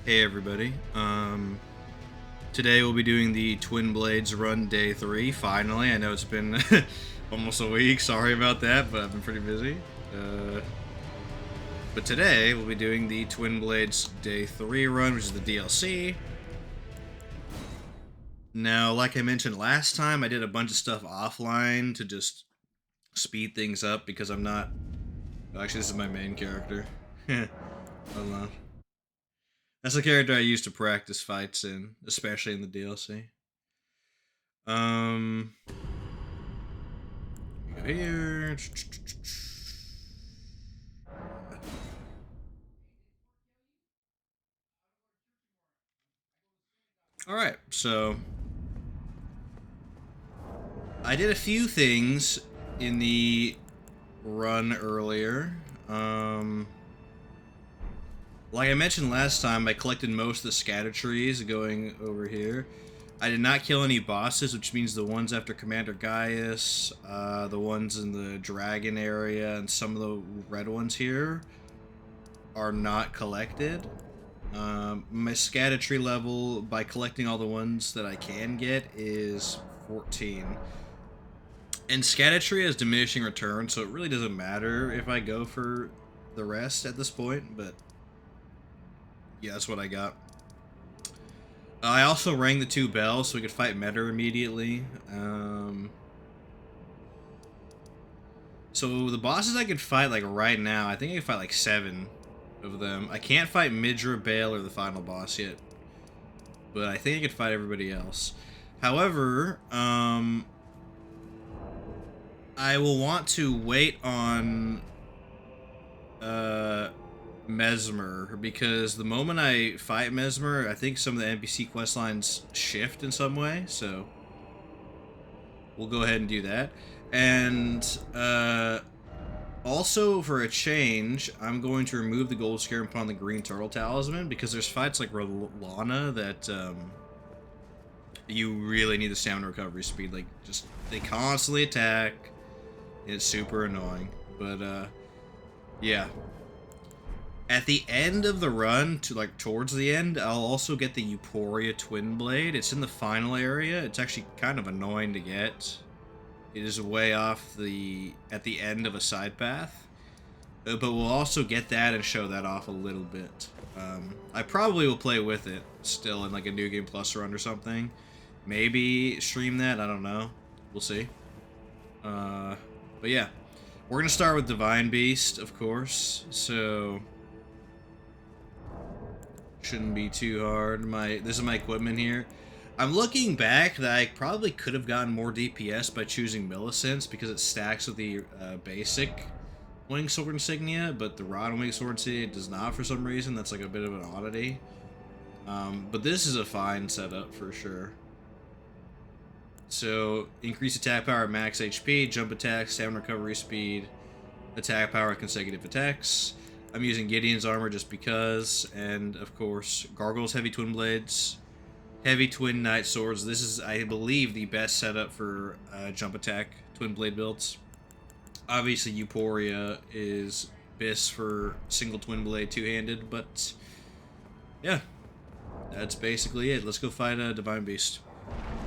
Hey everybody. Today we'll be doing the Twinblades run day 3, finally. I know it's been almost a week, sorry about that, but I've been pretty busy. But today we'll be doing the Twinblades day 3 run, which is the DLC. Now, like I mentioned last time, I did a bunch of stuff offline to just speed things up because I'm not... Oh, actually, this is my main character. Hold on. That's the character I used to practice fights in, especially in the DLC. We go here. Alright, so I did a few things in the run earlier. Like I mentioned last time, I collected most of the scatter trees going over here. I did not kill any bosses, which means the ones after Commander Gaius, the ones in the dragon area, and some of the red ones here are not collected. My scatter tree level, by collecting all the ones that I can get, is 14. And scatter tree has diminishing return, so it really doesn't matter if I go for the rest at this point, but yeah, that's what I got. I also rang the 2 bells so we could fight Meta immediately. So the bosses I could fight like right now, I think I could fight like 7 of them. I can't fight Midra, Bale, or the final boss yet, but I think I could fight everybody else. However, I will want to wait on Mesmer, because the moment I fight Mesmer, I think some of the NPC quest lines shift in some way, so we'll go ahead and do that. And also, for a change, I'm going to remove the gold scare and put on the green turtle talisman, because there's fights like Lana that you really need the stamina recovery speed. Like, just they constantly attack. It's super annoying, but yeah. At the end of the run, towards the end, I'll also get the Euphoria Twinblade. It's in the final area. It's actually kind of annoying to get. It is way off at the end of a side path. But we'll also get that and show that off a little bit. I probably will play with it still in like a New Game Plus run or something. Maybe stream that, I don't know. We'll see. But yeah. We're gonna start with Divine Beast, of course. So shouldn't be too hard. This is my equipment here. I'm looking back that I probably could have gotten more DPS by choosing Millicents because it stacks with the basic Winged Sword Insignia, but the Rod and Winged Sword Insignia does not for some reason. That's like a bit of an oddity. But this is a fine setup for sure. So, increase attack power at max HP, jump attack, stamina recovery speed, attack power, consecutive attacks. I'm using Gideon's armor just because, and of course, Gargoyle's heavy twin blades, heavy twin knight swords. This is, I believe, the best setup for jump attack twin blade builds. Obviously, Euphoria is best for single twin blade two-handed, but yeah, that's basically it. Let's go fight a Divine Beast.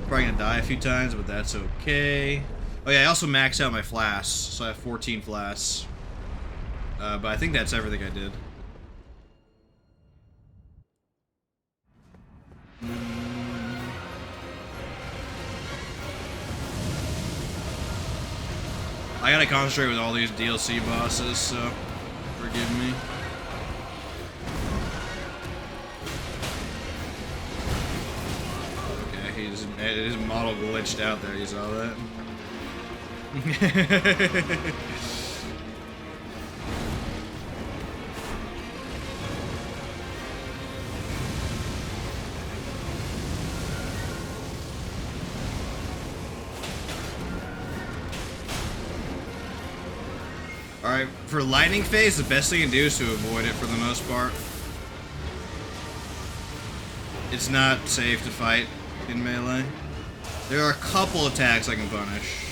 Probably gonna die a few times, but that's okay. Oh yeah, I also maxed out my flasks, so I have 14 flasks. But I think that's everything I did. I gotta concentrate with all these DLC bosses, so forgive me. Okay, his model glitched out there, you saw that? Alright, for lightning phase, the best thing you can do is to avoid it for the most part. It's not safe to fight in melee. There are a couple attacks I can punish.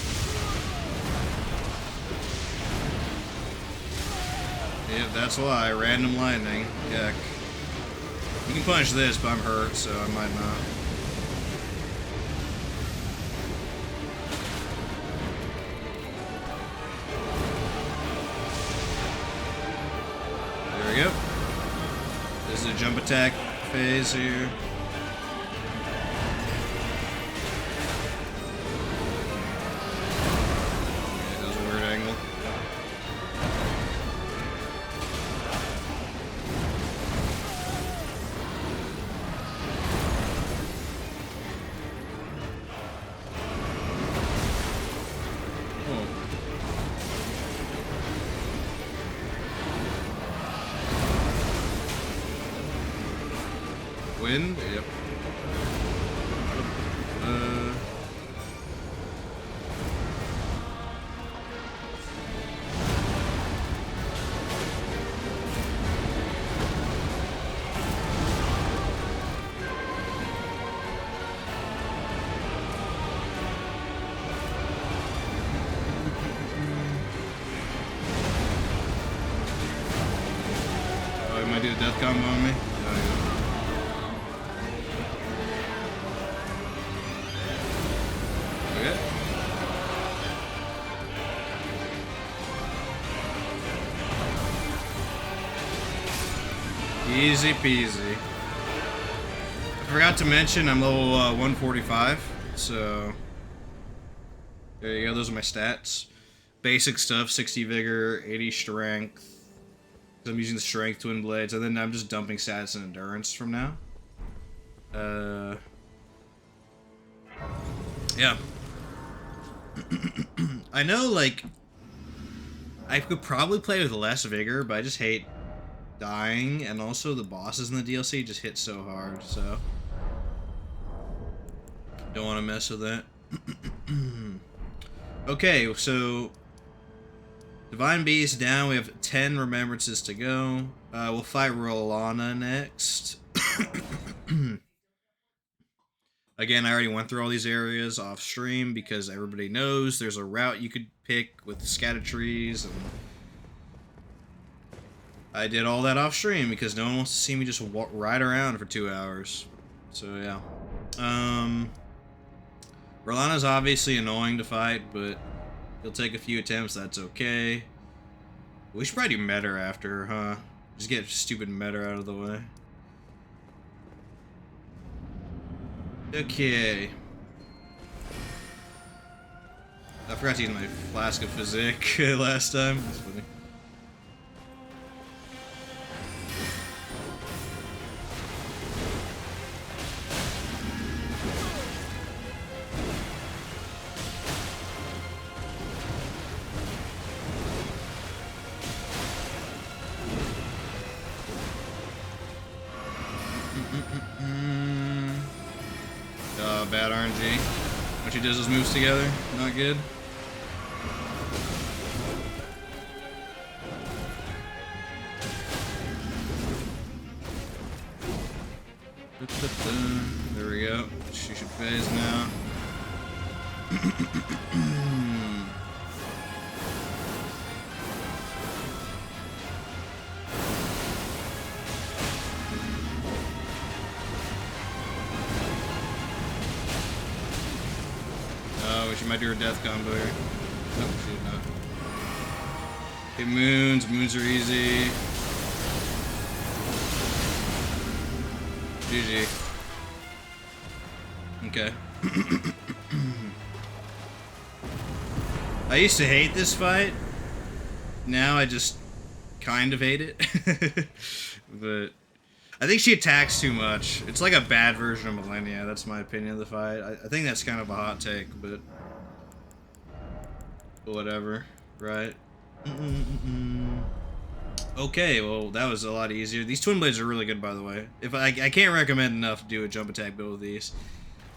Yep, that's why. Random lightning. Yuck. can punish this, but I'm hurt, so I might not. There we go. This is a jump attack phase here. Okay, that was a weird angle. Wind? Yep. Oh, he might do a death combo on me. Easy peasy. I forgot to mention I'm level 145, so there you go. Those are my stats. Basic stuff: 60 vigor, 80 strength. I'm using the strength Twinblades, and then I'm just dumping stats and endurance from now. Yeah. I know, like, I could probably play with less vigor, but I just hate dying, and also the bosses in the DLC just hit so hard, so don't want to mess with that. Okay, so Divine Beast down. We have 10 Remembrances to go. We'll fight Rolana next. Again, I already went through all these areas off stream because everybody knows there's a route you could pick with scattered trees, and I did all that off stream because no one wants to see me just ride around for 2 hours. So yeah. Rolana's obviously annoying to fight, but he'll take a few attempts, that's okay. We should probably do meta after her, huh? Just get stupid meta out of the way. Okay. I forgot to use my flask of physique last time. That's funny. Bad RNG. When she does those moves together, not good. There we go. She should phase now. She might do her death combo here. Nope, she did not. Okay, moons. Moons are easy. GG. Okay. I used to hate this fight. Now I just kind of hate it. But I think she attacks too much. It's like a bad version of Millennia. That's my opinion of the fight. I think that's kind of a hot take, but whatever, right? Okay, well, that was a lot easier. These Twinblades are really good, by the way. If I can't recommend enough to do a jump attack build with these.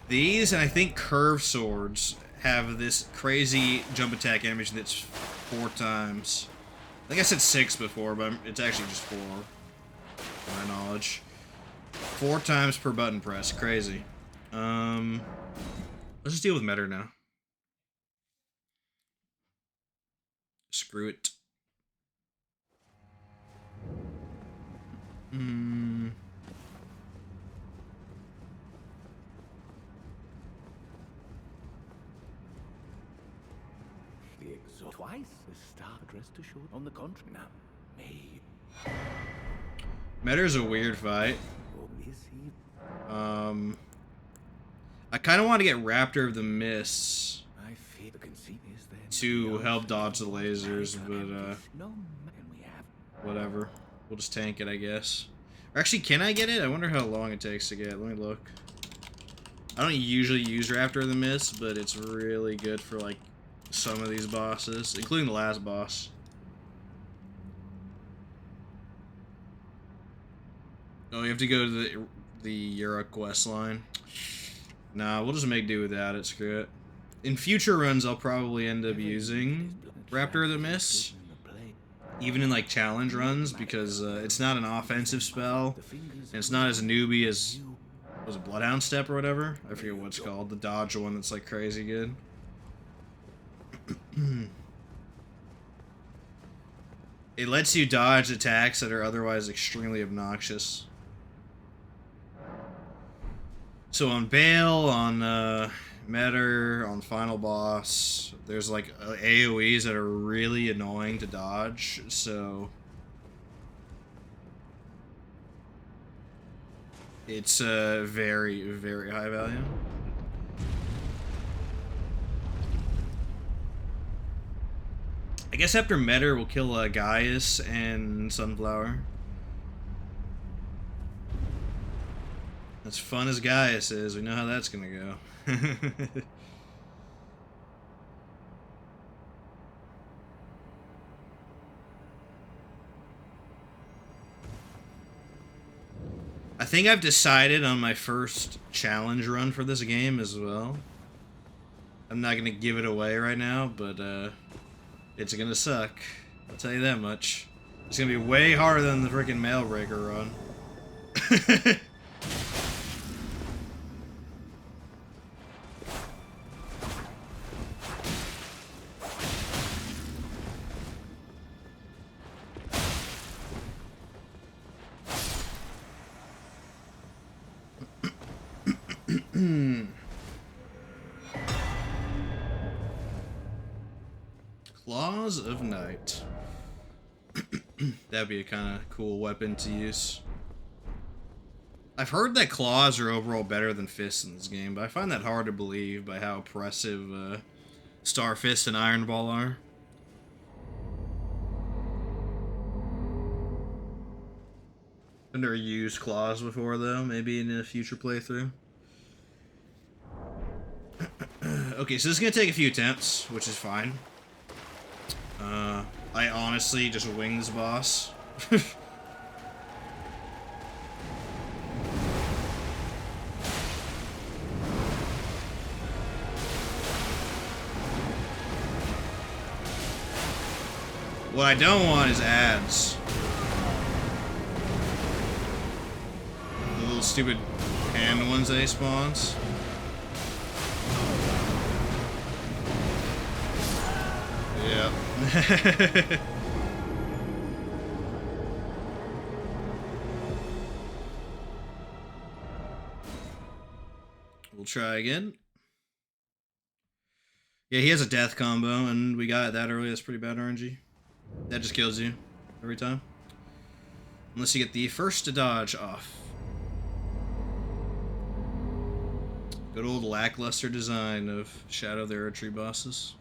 These, and I think Curve Swords, have this crazy jump attack animation that's 4 times. I think I said 6 before, but it's actually just 4, to my knowledge. 4 times per button press. Crazy. Let's just deal with meta now. Screw it. twice the star addressed to short on the contrary. Now, me. Metter's a weird fight. Oh, I kind of want to get Raptor of the Mists I fear the conceit is there to help dodge the lasers, but no man we have. whatever. We'll just tank it, I guess. Or actually, can I get it? I wonder how long it takes to get. Let me look. I don't usually use Raptor of the Mist, but it's really good for like some of these bosses, including the last boss. Oh, you have to go to the Yura quest line. Nah, we'll just make do without it. Screw it. In future runs, I'll probably end up using Raptor of the Mist, even in like challenge runs, because it's not an offensive spell, and it's not as newbie as, was it Bloodhound Step or whatever? I forget what it's called. The dodge one that's like crazy good. It lets you dodge attacks that are otherwise extremely obnoxious. So on Bale, on Metter, on Final Boss, there's like AoEs that are really annoying to dodge, so it's very, very high value. I guess after Metter, we'll kill Gaius and Sunflower. As fun as Gaius is, we know how that's gonna go. I think I've decided on my first challenge run for this game as well. I'm not gonna give it away right now, but it's gonna suck. I'll tell you that much. It's gonna be way harder than the freaking Mailbreaker run. Claws of Night. That'd be a kind of cool weapon to use. I've heard that claws are overall better than fists in this game, but I find that hard to believe by how oppressive Star Fist and Iron Ball are. I've never used claws before, though. Maybe in a future playthrough. Okay, so this is going to take a few attempts, which is fine. I honestly just wing this boss. What I don't want is ads. The little stupid hand ones that he spawns. Yeah. We'll try again. Yeah, he has a death combo, and we got it that early. That's pretty bad RNG. That just kills you every time. Unless you get the first to dodge off. Good old lackluster design of Shadow of the Earth Tree bosses.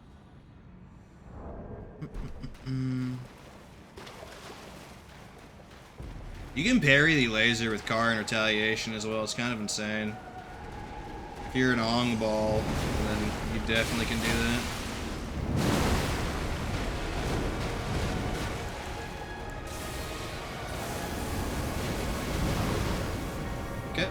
You can parry the laser with Car and Retaliation as well. It's kind of insane. If you're an Ong Ball, then you definitely can do that. Okay.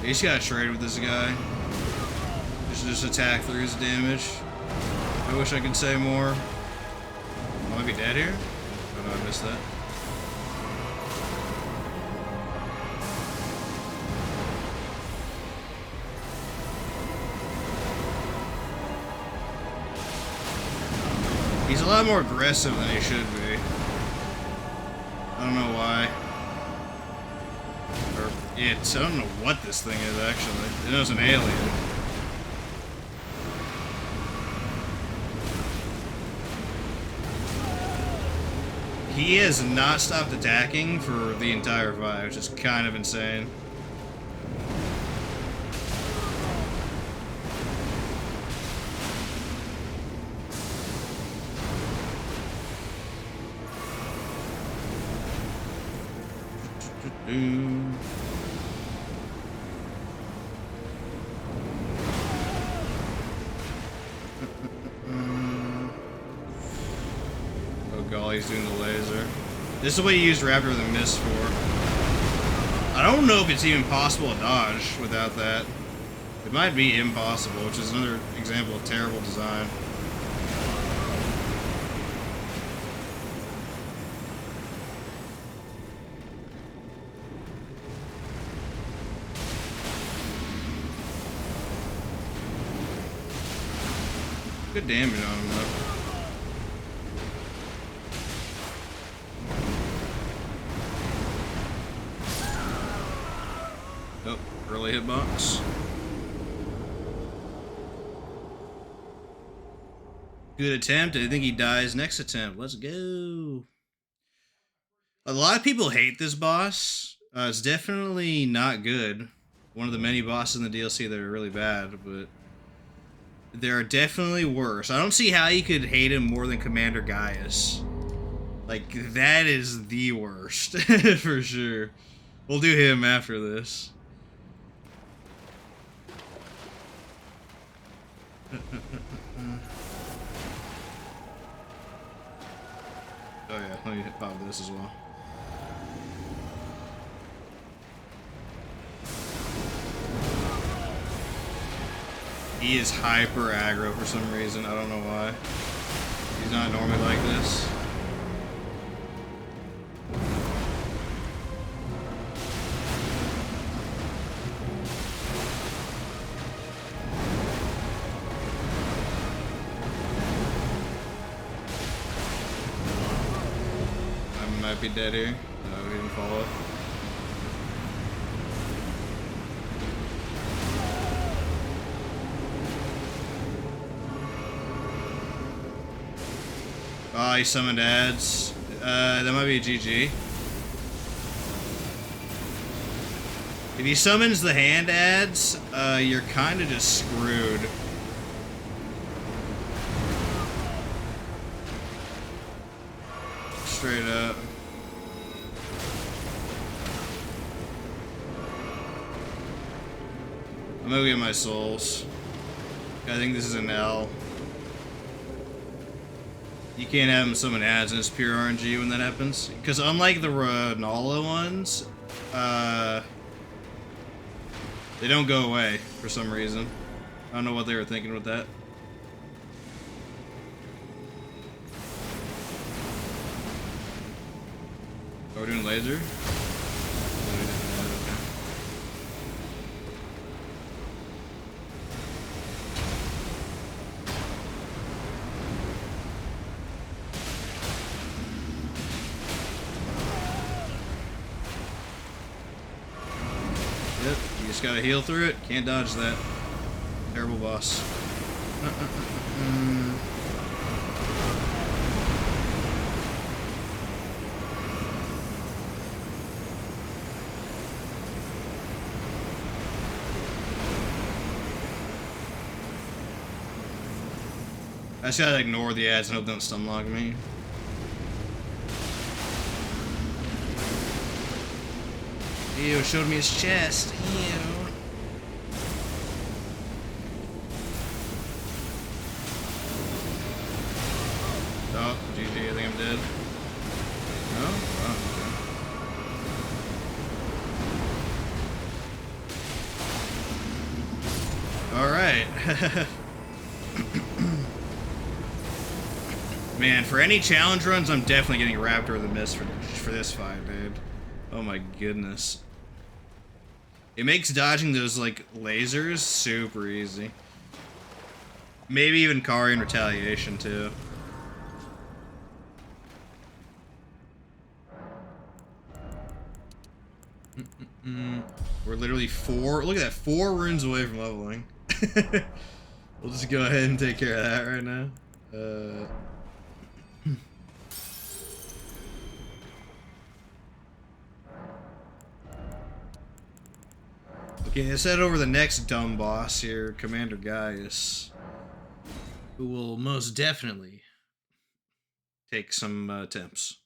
You just gotta trade with this guy. Just attack through his damage. I wish I could say more. Am I be dead here? Oh no, I missed that. He's a lot more aggressive than he should be. I don't know why. Or, I don't know what this thing is, actually. I know it's an alien. He has not stopped attacking for the entire fight, which is kind of insane. Oh golly, he's doing the laser. This is what you use Raptor the Mist for. I don't know if it's even possible to dodge without that. It might be impossible, which is another example of terrible design. Good damage on him, though. Oh, early hitbox. Good attempt. I think he dies next attempt. Let's go. A lot of people hate this boss. It's definitely not good. One of the many bosses in the DLC that are really bad, but there are definitely worse. I don't see how you could hate him more than Commander Gaius. Like, that is the worst, for sure. We'll do him after this. Oh yeah, let me pop this as well. He is hyper aggro for some reason. I don't know why. He's not normally like this. I might be dead here. No, he didn't follow. Oh, he summoned ads. That might be a GG. If he summons the hand ads, you're kind of just screwed. Straight up. I'm gonna get my souls. I think this is an L. You can't have him summon ads and it's pure RNG when that happens. Because unlike the Renala ones, they don't go away for some reason. I don't know what they were thinking with that. Are we doing laser? Yep, you just gotta heal through it. Can't dodge that. Terrible boss. I just gotta ignore the ads and hope they don't stunlock me. Ew, showed me his chest. Ew. Oh, GG, I think I'm dead. No? Oh, okay. Alright. Man, for any challenge runs, I'm definitely getting Raptor of the Mist for this fight, dude. Oh my goodness. It makes dodging those, like, lasers super easy. Maybe even Kari in Retaliation, too. We're literally look at that, 4 runes away from leveling. We'll just go ahead and take care of that right now. Okay, let's head over the next dumb boss here, Commander Gaius, who will most definitely take some attempts.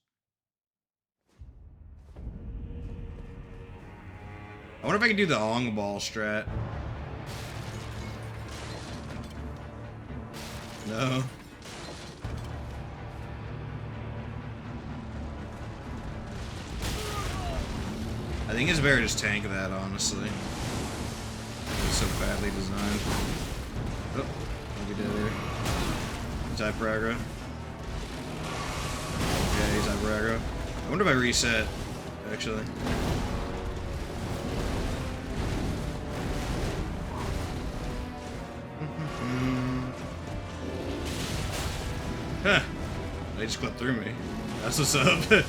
I wonder if I can do the Ong Ball strat. No. I think it's better just tank that, honestly. It's so badly designed. Oh, look at that there. He's hyper aggro. Yeah, he's hyper aggro. I wonder if I reset, actually. Huh. They just clipped through me. That's what's up.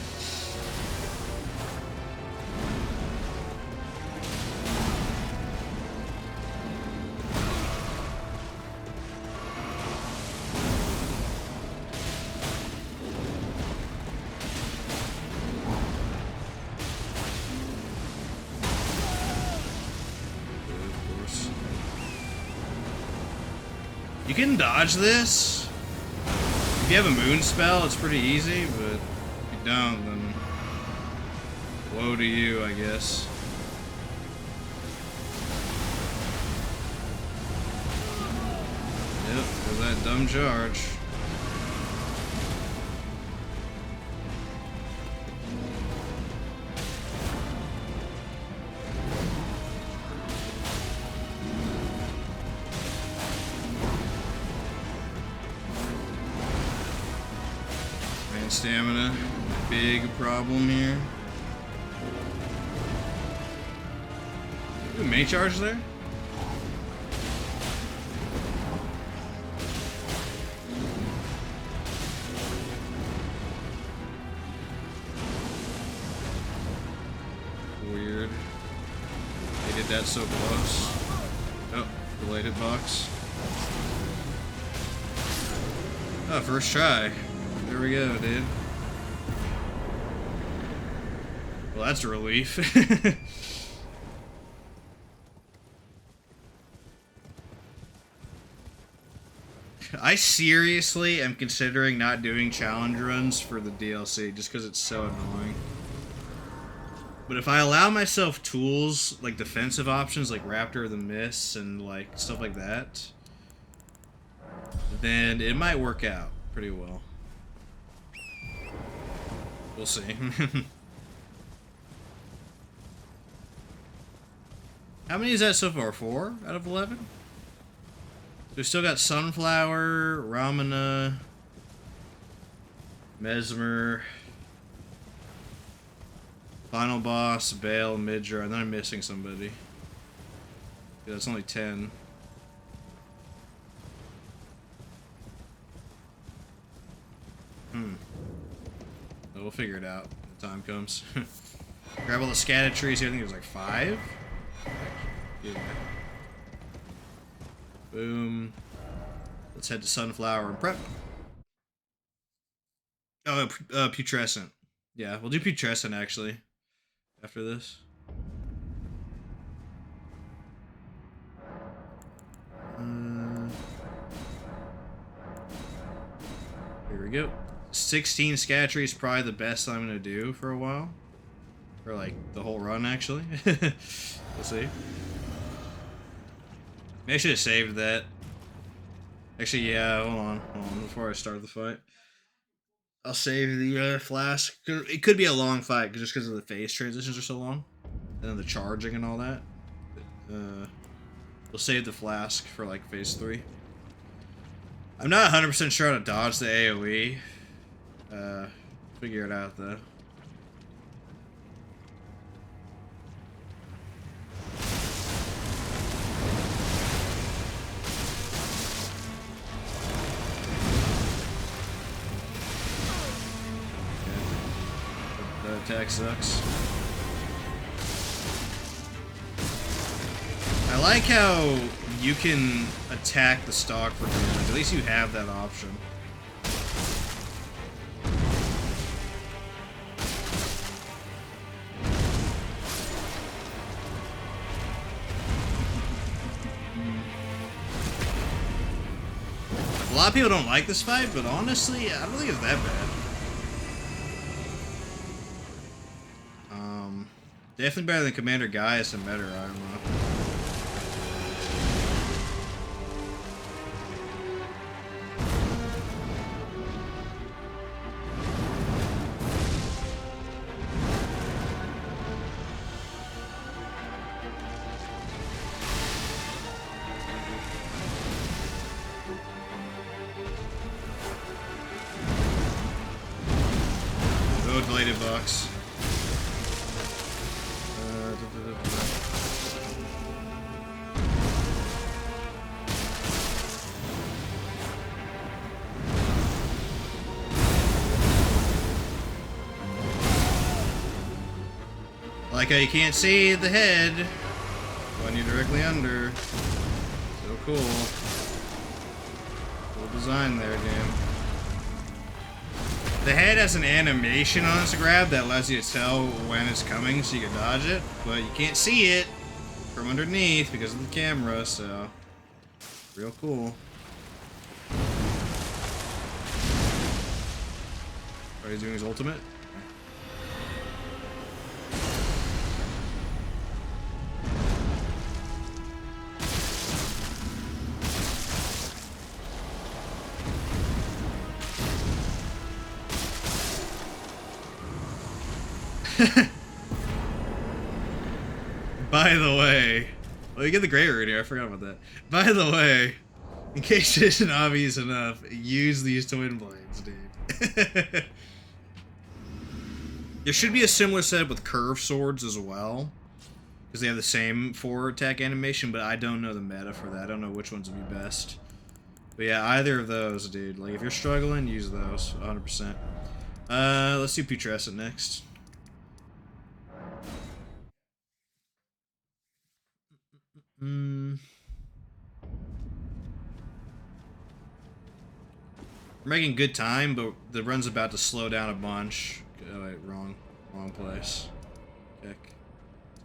You can dodge this. If you have a moon spell, it's pretty easy, but if you don't, then woe to you, I guess. Yep, there's that dumb charge. Stamina, big problem here. Ooh, mini charge there? Weird. They did that so close. Oh, delayed hitbox. Oh, first try. There we go, dude. Well, that's a relief. I seriously am considering not doing challenge runs for the DLC just because it's so annoying. But if I allow myself tools, like defensive options like Raptor of the Mists and like stuff like that, then it might work out pretty well. We'll see. How many is that so far? 4 out of 11? We've still got Sunflower, Ramana, Mesmer, Final Boss, Bale, Midra, and then I'm missing somebody. Yeah, that's only 10. We'll figure it out when the time comes. Grab all the scattered trees here. I think it was like 5. Yeah. Boom. Let's head to Sunflower and prep. Oh, Putrescent. Yeah, we'll do Putrescent actually after this. Here we go. 16 scat trees, probably the best I'm gonna do for a while. For like the whole run, actually. We'll see. Maybe I should have saved that. Actually, yeah, hold on, before I start the fight. I'll save the flask. It could be a long fight, just because of the phase transitions are so long. And then the charging and all that. We'll save the flask for like phase 3. I'm not 100% sure how to dodge the AoE. Figure it out though. That attack sucks. I like how you can attack the stock for damage. At least you have that option. A lot of people don't like this fight, but honestly, I don't think it's that bad. Definitely better than Commander Gaius and better, I don't know. Oh, deleted box. Like how you can't see the head when you're directly under. So cool. Cool design there, game. The head has an animation on its grab that allows you to tell when it's coming so you can dodge it, but you can't see it from underneath because of the camera, so real cool. Are you doing his ultimate? By the way, well, you get the gray root here. I forgot about that. By the way, in case it isn't obvious enough, use these Twinblades, dude. There should be a similar setup with curved swords as well, because they have the same forward attack animation, but I don't know the meta for that. I don't know which ones would be best. But yeah, either of those, dude. Like, if you're struggling, use those, 100%. Let's do Putrescent next. We're making good time, but the run's about to slow down a bunch. Oh wait, wrong place. Kick.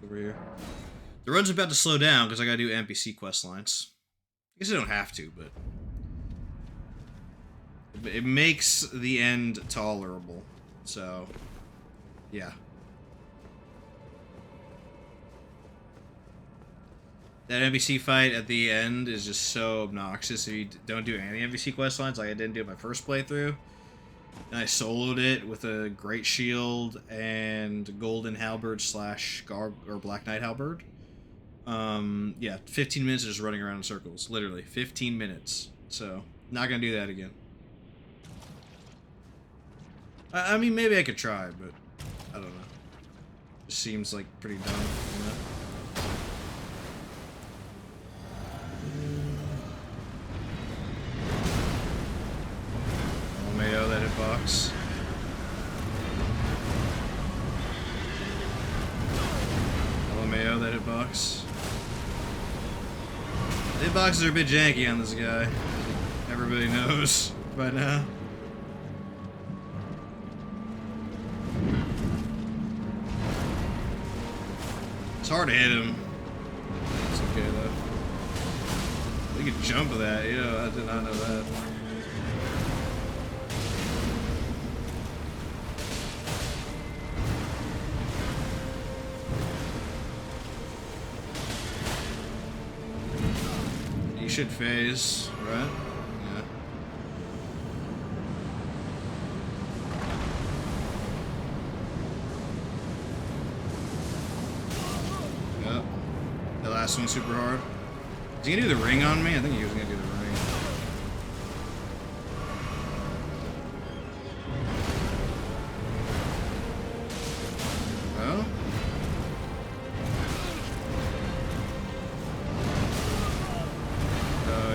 Over here. The run's about to slow down because I gotta do NPC quest lines. I guess I don't have to, but it makes the end tolerable. So, yeah. That NPC fight at the end is just so obnoxious if you don't do any NPC quest lines, like I didn't do my first playthrough. And I soloed it with a Great Shield and Golden Halberd slash Black Knight Halberd. Yeah, 15 minutes of just running around in circles. Literally, 15 minutes. So, not gonna do that again. I mean, maybe I could try, but I don't know. It seems like pretty dumb, you know? LMAO that hitbox. LMAO that hitbox. The hitboxes are a bit janky on this guy. Everybody knows by now. It's hard to hit him. It's okay though. We could jump that, you know, I did not know that. You should phase, right? Yeah. Yep. The last one's super hard. Is he gonna do the ring on me? I think he was gonna do the ring.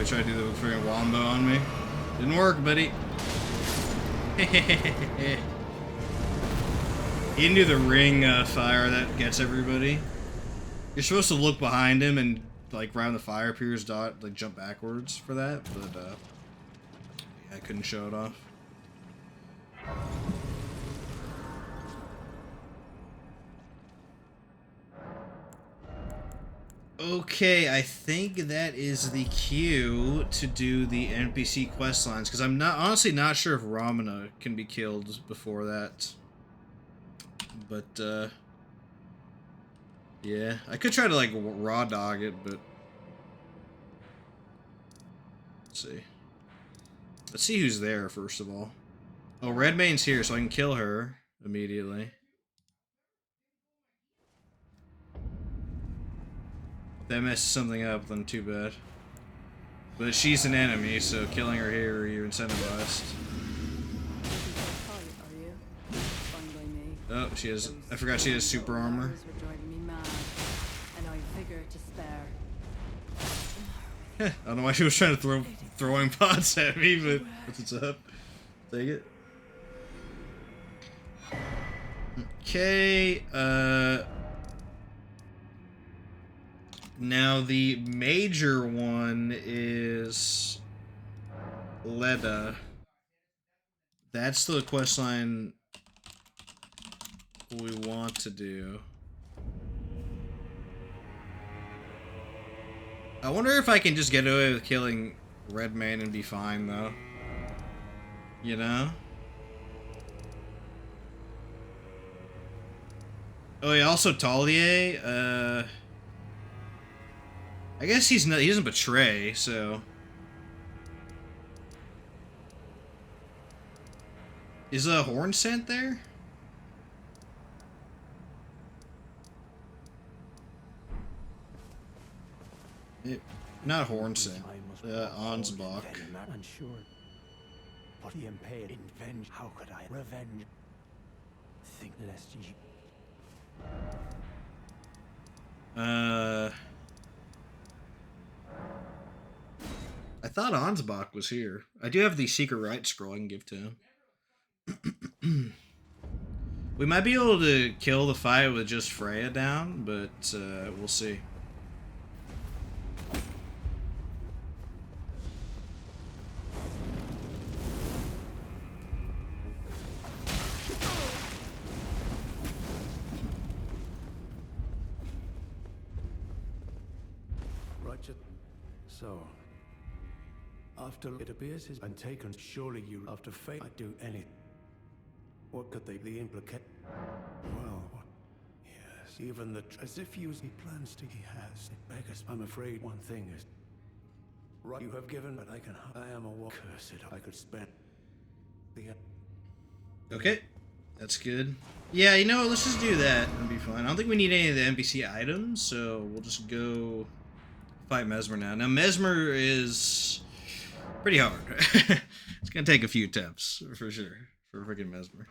he tried to do the freaking wombo on me. Didn't work, buddy. He didn't do the ring fire that gets everybody. You're supposed to look behind him and like right when the fire appears, like jump backwards for that, but yeah, I couldn't show it off. Okay, I think that is the cue to do the NPC quest lines, because I'm honestly not sure if Ramana can be killed before that. But yeah, I could try to like raw dog it, but let's see who's there first of all. Oh, Redmane's here, so I can kill her immediately. If that messes something up, then too bad. But she's an enemy, so killing her here, you're incentivized. Oh, she has. I forgot she has super armor. I don't know why she was trying to throw throwing pots at me, but what's up? Take it. Okay. Now the major one is Leda. That's the quest line we want to do. I wonder if I can just get away with killing Redmane and be fine, though. You know? Oh yeah, also Talier, I guess he doesn't betray, so... Is a horn scent there? Not horn scent. Ansbach. Unsure. But he impaired in revenge. How could I revenge? Think less ye. I thought Ansbach was here. I do have the secret right scroll I can give to him. We might be able to kill the fight with just Freya down, but we'll see. So, after it appears he's been taken, surely you, after fate, I'd do anything. What could they be implicate? Well, yes, even as if he plans to, he has. It beggars, I'm afraid one thing is, right, you have given, but I am a cursed, I could spend the... Okay, that's good. Yeah, you know what, let's just do that and be fine. I don't think we need any of the NPC items, so we'll just go... fight Mesmer now. Now Mesmer is pretty hard. It's gonna take a few attempts for sure for freaking Mesmer,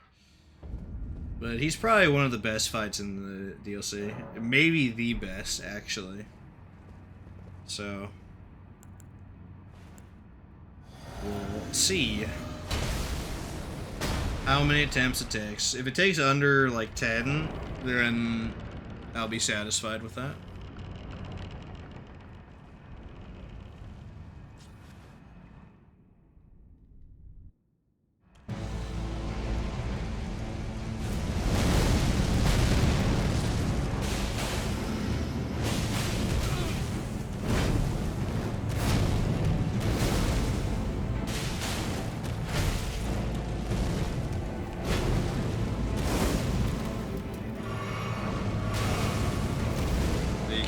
but he's probably one of the best fights in the DLC. Maybe the best, actually. So we'll see how many attempts it takes. If it takes under like 10, then I'll be satisfied with that.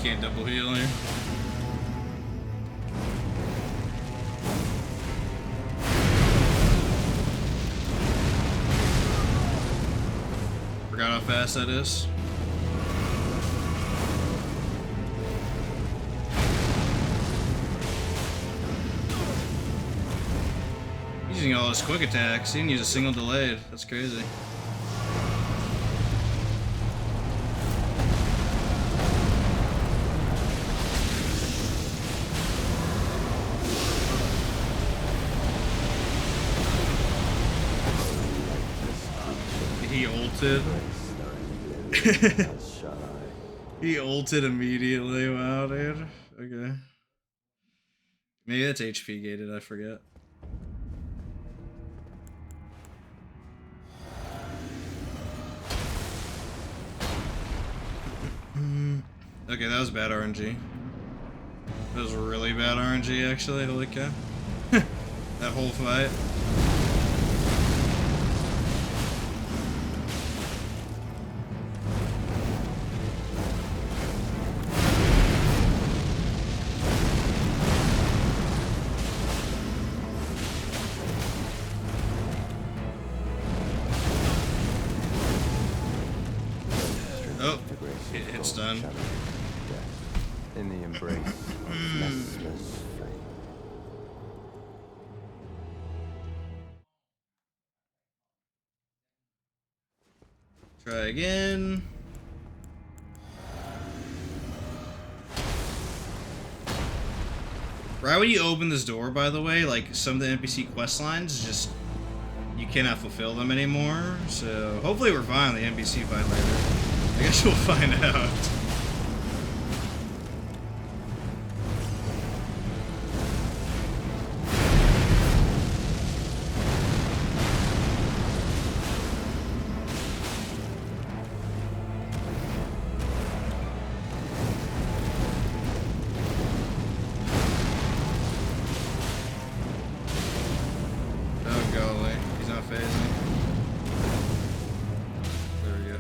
Can't double heal here. Forgot how fast that is. Using all his quick attacks, he didn't use a single delayed. That's crazy. ulted. He ulted immediately. Wow, dude. Okay. Maybe that's HP gated, I forget. Okay, that was bad RNG. That was really bad RNG, actually. Holy cow. That whole fight. Oh, it's done. In the embrace of restless fate. Try again. Right when you open this door, by the way, like some of the NPC quest lines just you cannot fulfill them anymore. So hopefully we're fine on the NPC fight later. I guess we'll find out. Oh golly, he's not phasing. There we go.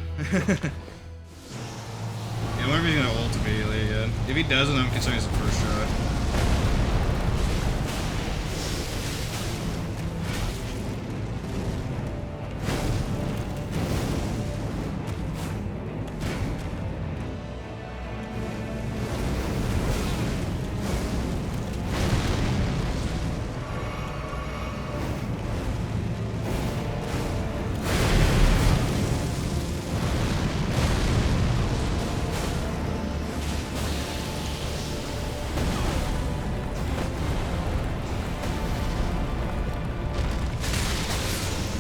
Yeah, I wonder if he's gonna ult immediately again. If he doesn't, I'm considering it's the first try.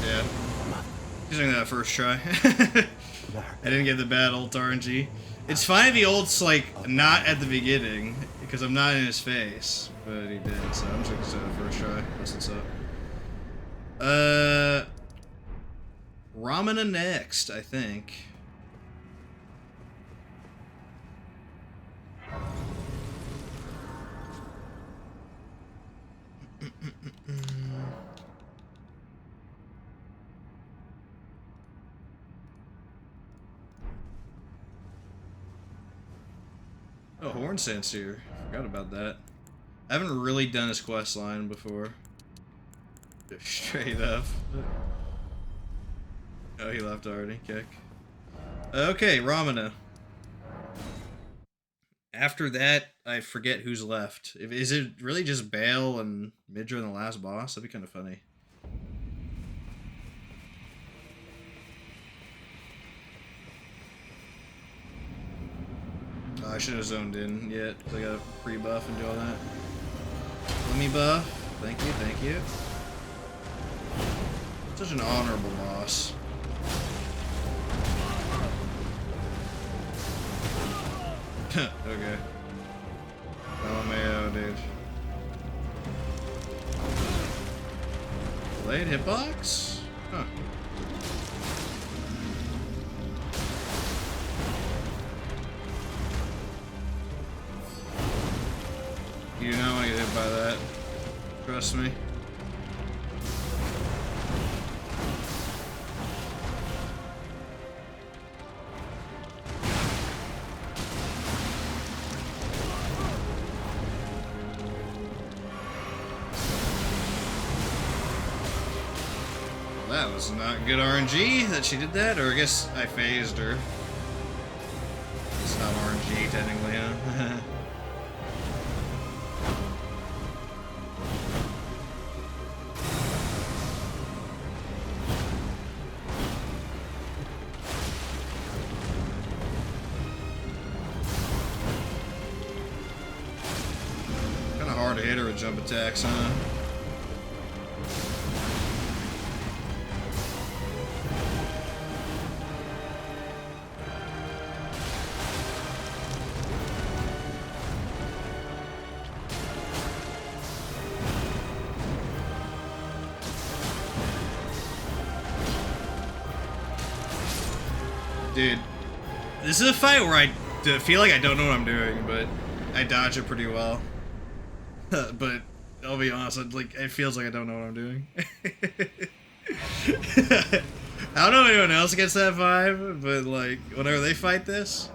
Yeah. Considering that first try. I didn't get the bad ult RNG. It's fine if he ults, like, not at the beginning, because I'm not in his face. But he did, so I'm just gonna consider the first try. That's what's up. Ramana next, I think. Oh, Hornsand's here. Forgot about that. I haven't really done his quest line before. Just straight up. Oh, he left already. Kick. Okay, Ramana. After that, I forget who's left. Is it really just Bale and Midra and the last boss? That'd be kind of funny. Oh, I should have zoned in yet, because I got a pre-buff and do all that. Let me buff. Thank you, thank you. Such an honorable boss. Okay. LMAO, dude. Delayed hitbox? Huh. You do not want to get hit by that. Trust me. That was not good RNG that she did that, or I guess I phased her. It's not RNG technically, huh? Kinda hard to hit her with jump attacks, huh? Dude, this is a fight where I feel like I don't know what I'm doing, but I dodge it pretty well. But I'll be honest, it feels like I don't know what I'm doing. I don't know if anyone else gets that vibe, but like whenever they fight this.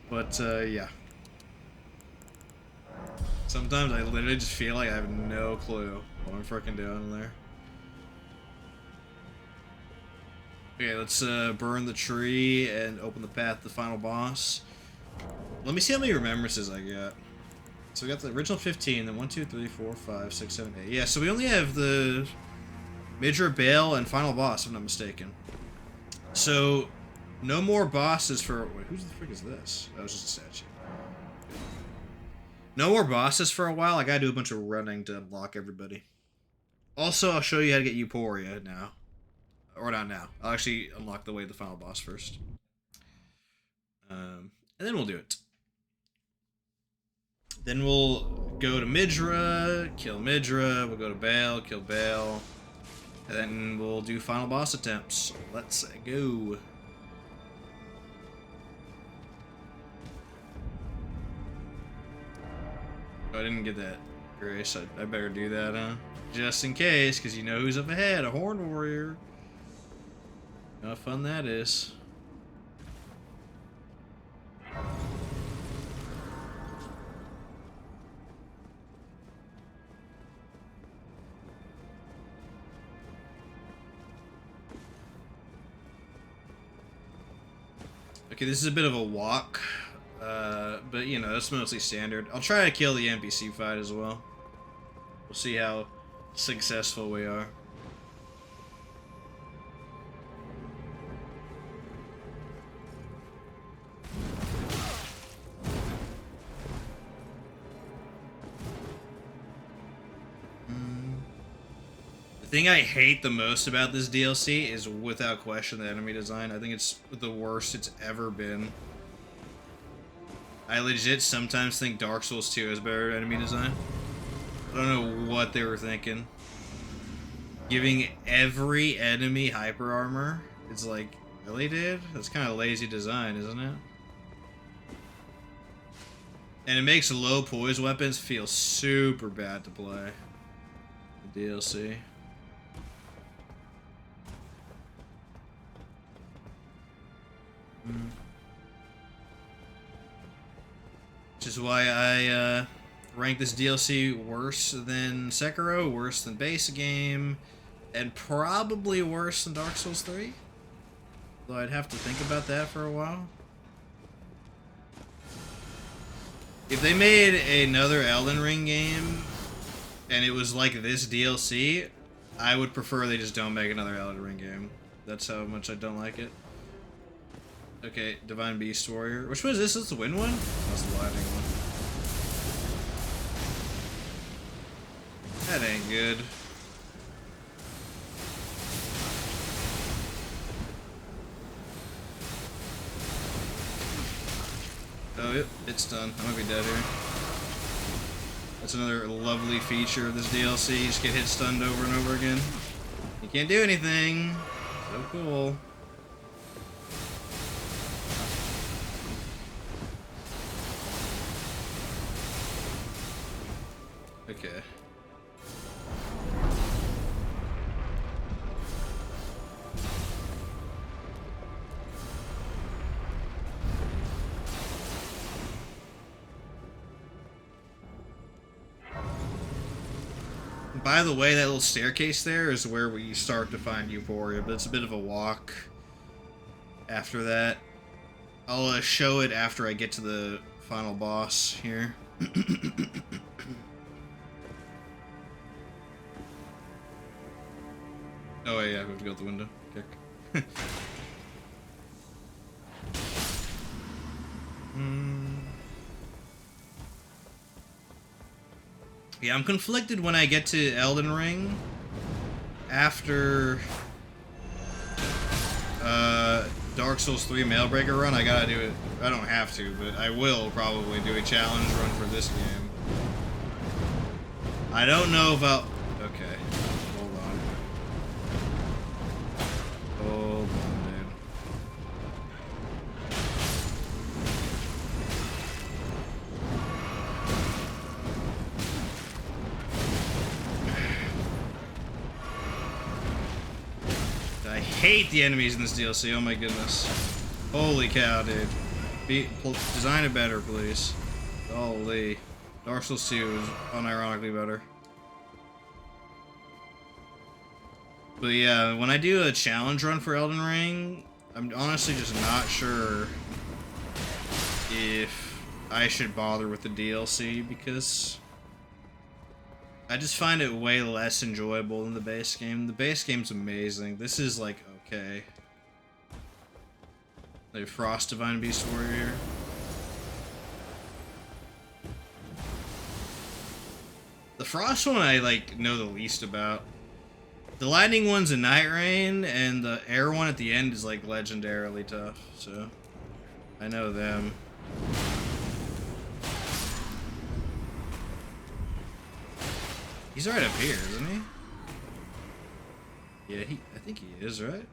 But yeah. Sometimes I literally just feel like I have no clue what I'm freaking doing there. Okay, let's burn the tree and open the path to the final boss. Let me see how many remembrances I got. So we got the original 15, then 1, 2, 3, 4, 5, 6, 7, 8. Yeah, so we only have the Midra, Bale, and final boss, if I'm not mistaken. So, no more bosses for... Wait, who the frick is this? That was just a statue. No more bosses for a while. I gotta do a bunch of running to unlock everybody. Also, I'll show you how to get Euphoria now. Or not now. I'll actually unlock the way to the final boss first. And then we'll do it. Then we'll go to Midra, kill Midra. We'll go to Bale, kill Bale. And then we'll do final boss attempts. Let's go. Oh, I didn't get that grace. I better do that, huh? Just in case, because you know who's up ahead. A Horn Warrior. How fun that is. Okay, this is a bit of a walk, but you know, that's mostly standard. I'll try to kill the NPC fight as well. We'll see how successful we are. The thing I hate the most about this DLC is, without question, the enemy design. I think it's the worst it's ever been. I legit sometimes think Dark Souls 2 has better enemy design. I don't know what they were thinking. Giving every enemy hyper armor. It's like, really, dude? That's kind of lazy design, isn't it? And it makes low poise weapons feel super bad to play. The DLC. Which is why I rank this DLC worse than Sekiro, worse than base game, and probably worse than Dark Souls 3. Though I'd have to think about that for a while. If they made another Elden Ring game and it was like this DLC, I would prefer they just don't make another Elden Ring game. That's how much I don't like it. Okay, Divine Beast Warrior. Which one is this? Is this the wind one? That's the lightning one. That ain't good. Oh, yep, it's done. I'm gonna be dead here. That's another lovely feature of this DLC. You just get hit stunned over and over again. You can't do anything. So cool. Okay. By the way, that little staircase there is where we start to find Euphoria, but it's a bit of a walk after that. I'll show it after I get to the final boss here. Oh yeah, we have to go out the window. Kick. Yeah, I'm conflicted when I get to Elden Ring after Dark Souls 3 Mailbreaker run. I gotta do it. I don't have to, but I will probably do a challenge run for this game. I don't know if I'll... Okay. Hold on. Hold on, dude. hate the enemies in this DLC. Oh my goodness. Holy cow, dude. Design it better, please. Holy. Dark Souls 2 is unironically better. But yeah, when I do a challenge run for Elden Ring, I'm honestly just not sure if I should bother with the DLC, because I just find it way less enjoyable than the base game. The base game's amazing. This is like, okay. Like Frost Divine Beast Warrior here. The Frost one I like know the least about. The Lightning one's a Night Rain, and the Air one at the end is like legendarily tough, so I know them. He's right up here, isn't he? Yeah, I think he is, right?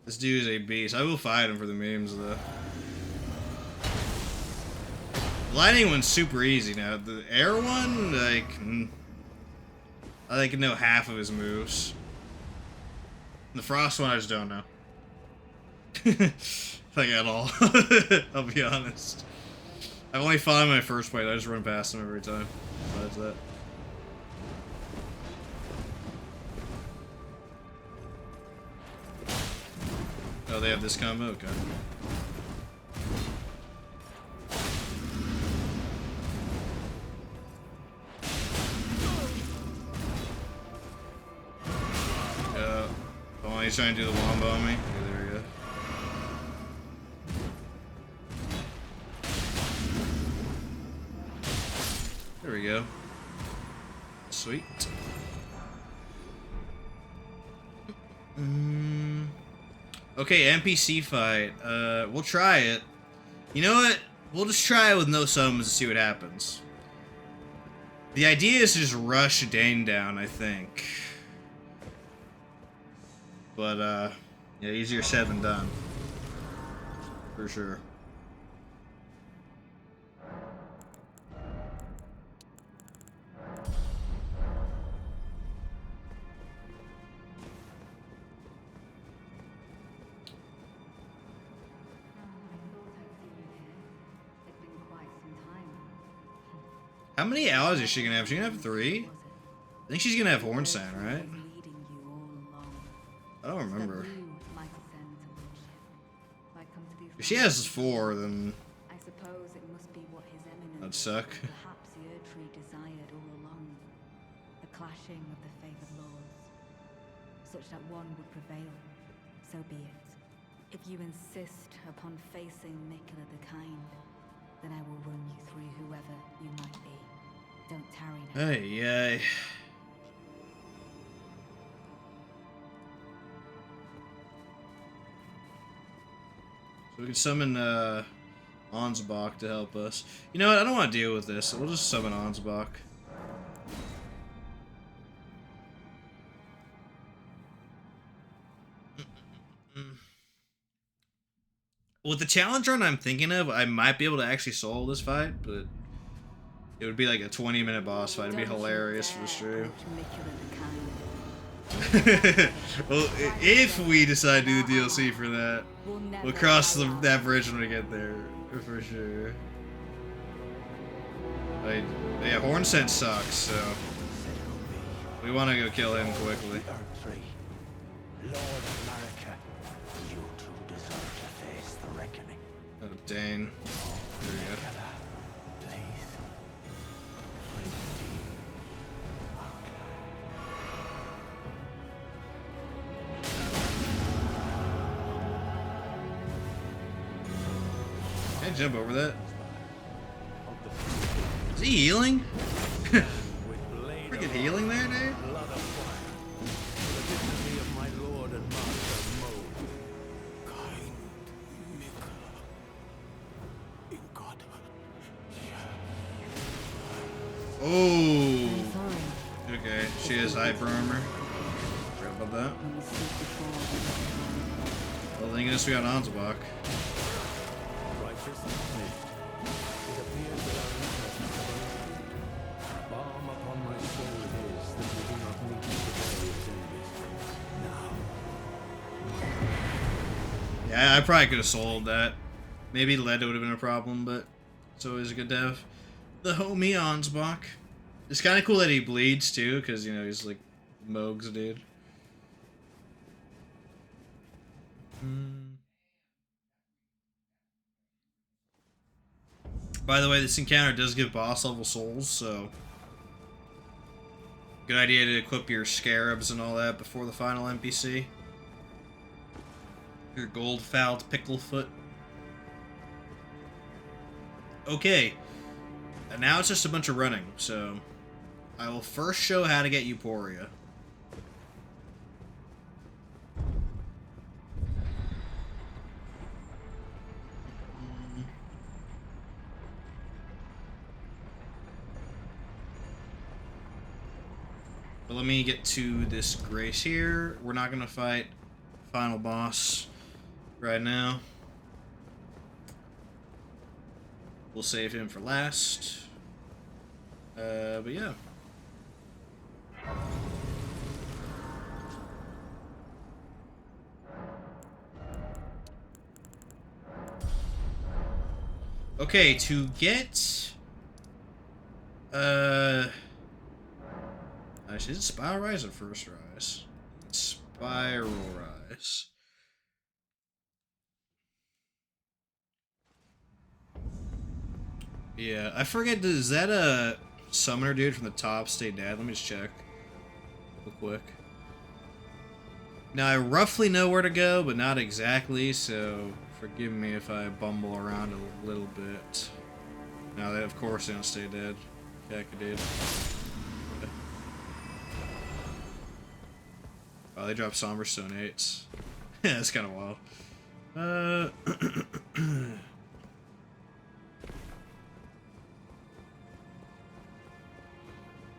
This dude is a beast. I will fight him for the memes, though. The Lightning one's super easy now. The Air one, like, I like know half of his moves. The Frost one, I just don't know. Like, at all. I'll be honest. I've only fought him in my first fight. I just run past him every time. Besides that. Oh, they have this combo? Okay. Oh, he's trying to do the wombo on me. Okay, there we go. There we go. Sweet. Okay, NPC fight. We'll try it. You know what? We'll just try it with no summons and see what happens. The idea is to just rush Dane down, I think. But, yeah, easier said than done. For sure. How many allies is she gonna have? She's gonna have 3? I think she's gonna have Hornsand, right? I don't remember. If she has 4, then that'd suck. Perhaps the Erdtree desired all along the clashing of the favored lords, such that one would prevail. So be it. If you insist upon facing Mikula the Kind, then I will run you through whoever you might be. Don't tarry now. Hey, So we can summon Ansbach to help us. You know what? I don't want to deal with this. So we'll just summon Ansbach. With the challenge run I'm thinking of, I might be able to actually solo this fight, but it would be like a 20-minute boss fight. It'd be hilarious for the stream. Well, if we decide to do the DLC for that, we'll cross that bridge when we get there, for sure. Like, yeah, Hornsent sucks, so we want to go kill him quickly. Lord of America, you two deserve to face the reckoning. Oh, Dane. There we go. Can't jump over that. Is he healing? Freaking healing there, dude? Oh. Okay, she has hyper armor. Forgot about that. Well, thank goodness we got Ansbach. Balm upon I probably could have sold that. Maybe lead would have been a problem, but it's always good to have the homie Ansbach. It's kind of cool that he bleeds too, because you know he's like Moog's dude. By the way, this encounter does give boss level souls, so good idea to equip your scarabs and all that before the final NPC. Your gold-fouled picklefoot. Okay, and now it's just a bunch of running, so I will first show how to get Euphoria. But let me get to this grace here. We're not going to fight final boss right now. We'll save him for last. But yeah. Okay, to get actually, is it Spiral Rise or First Rise? It's Spiral Rise. Yeah, I forget, does that summoner dude from the top stay dead? Let me just check real quick. Now, I roughly know where to go, but not exactly, so forgive me if I bumble around a little bit. Now, they, of course, they don't stay dead. Heck, I did. Oh, they dropped Somber Stone 8s. Yeah, that's kind of wild.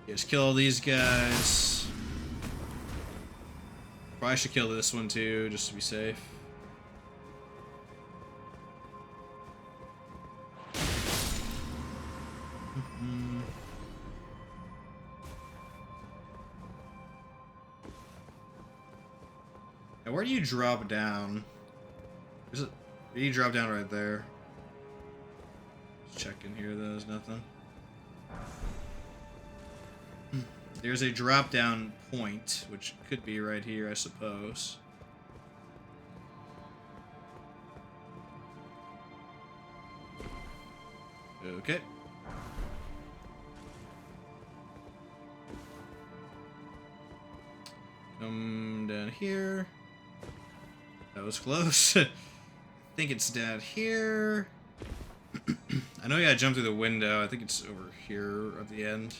Yeah, just kill all these guys. Probably should kill this one too, just to be safe. Now, where do you drop down? Is it? You drop down right there. Just check in here. There's nothing. There's a drop down point, which could be right here, I suppose. Okay. Come down here. That was close. I think it's down here. I know you gotta jump through the window. I think it's over here at the end.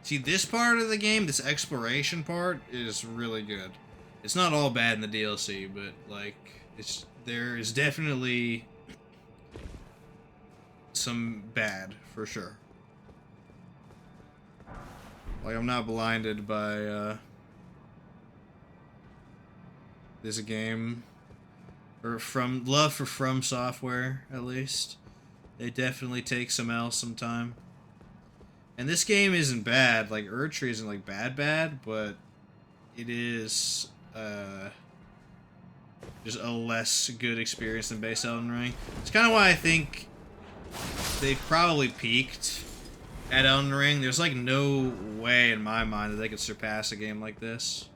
See, this part of the game, this exploration part, is really good. It's not all bad in the DLC, but, like, there is definitely some bad, for sure. Like, I'm not blinded by, this game. Or love for From Software, at least. They definitely take some L sometime. And this game isn't bad, like, Erdtree isn't, like, bad, but it is, just a less good experience than base Elden Ring. It's kind of why I think they've probably peaked at Elden Ring. There's, like, no way in my mind that they could surpass a game like this.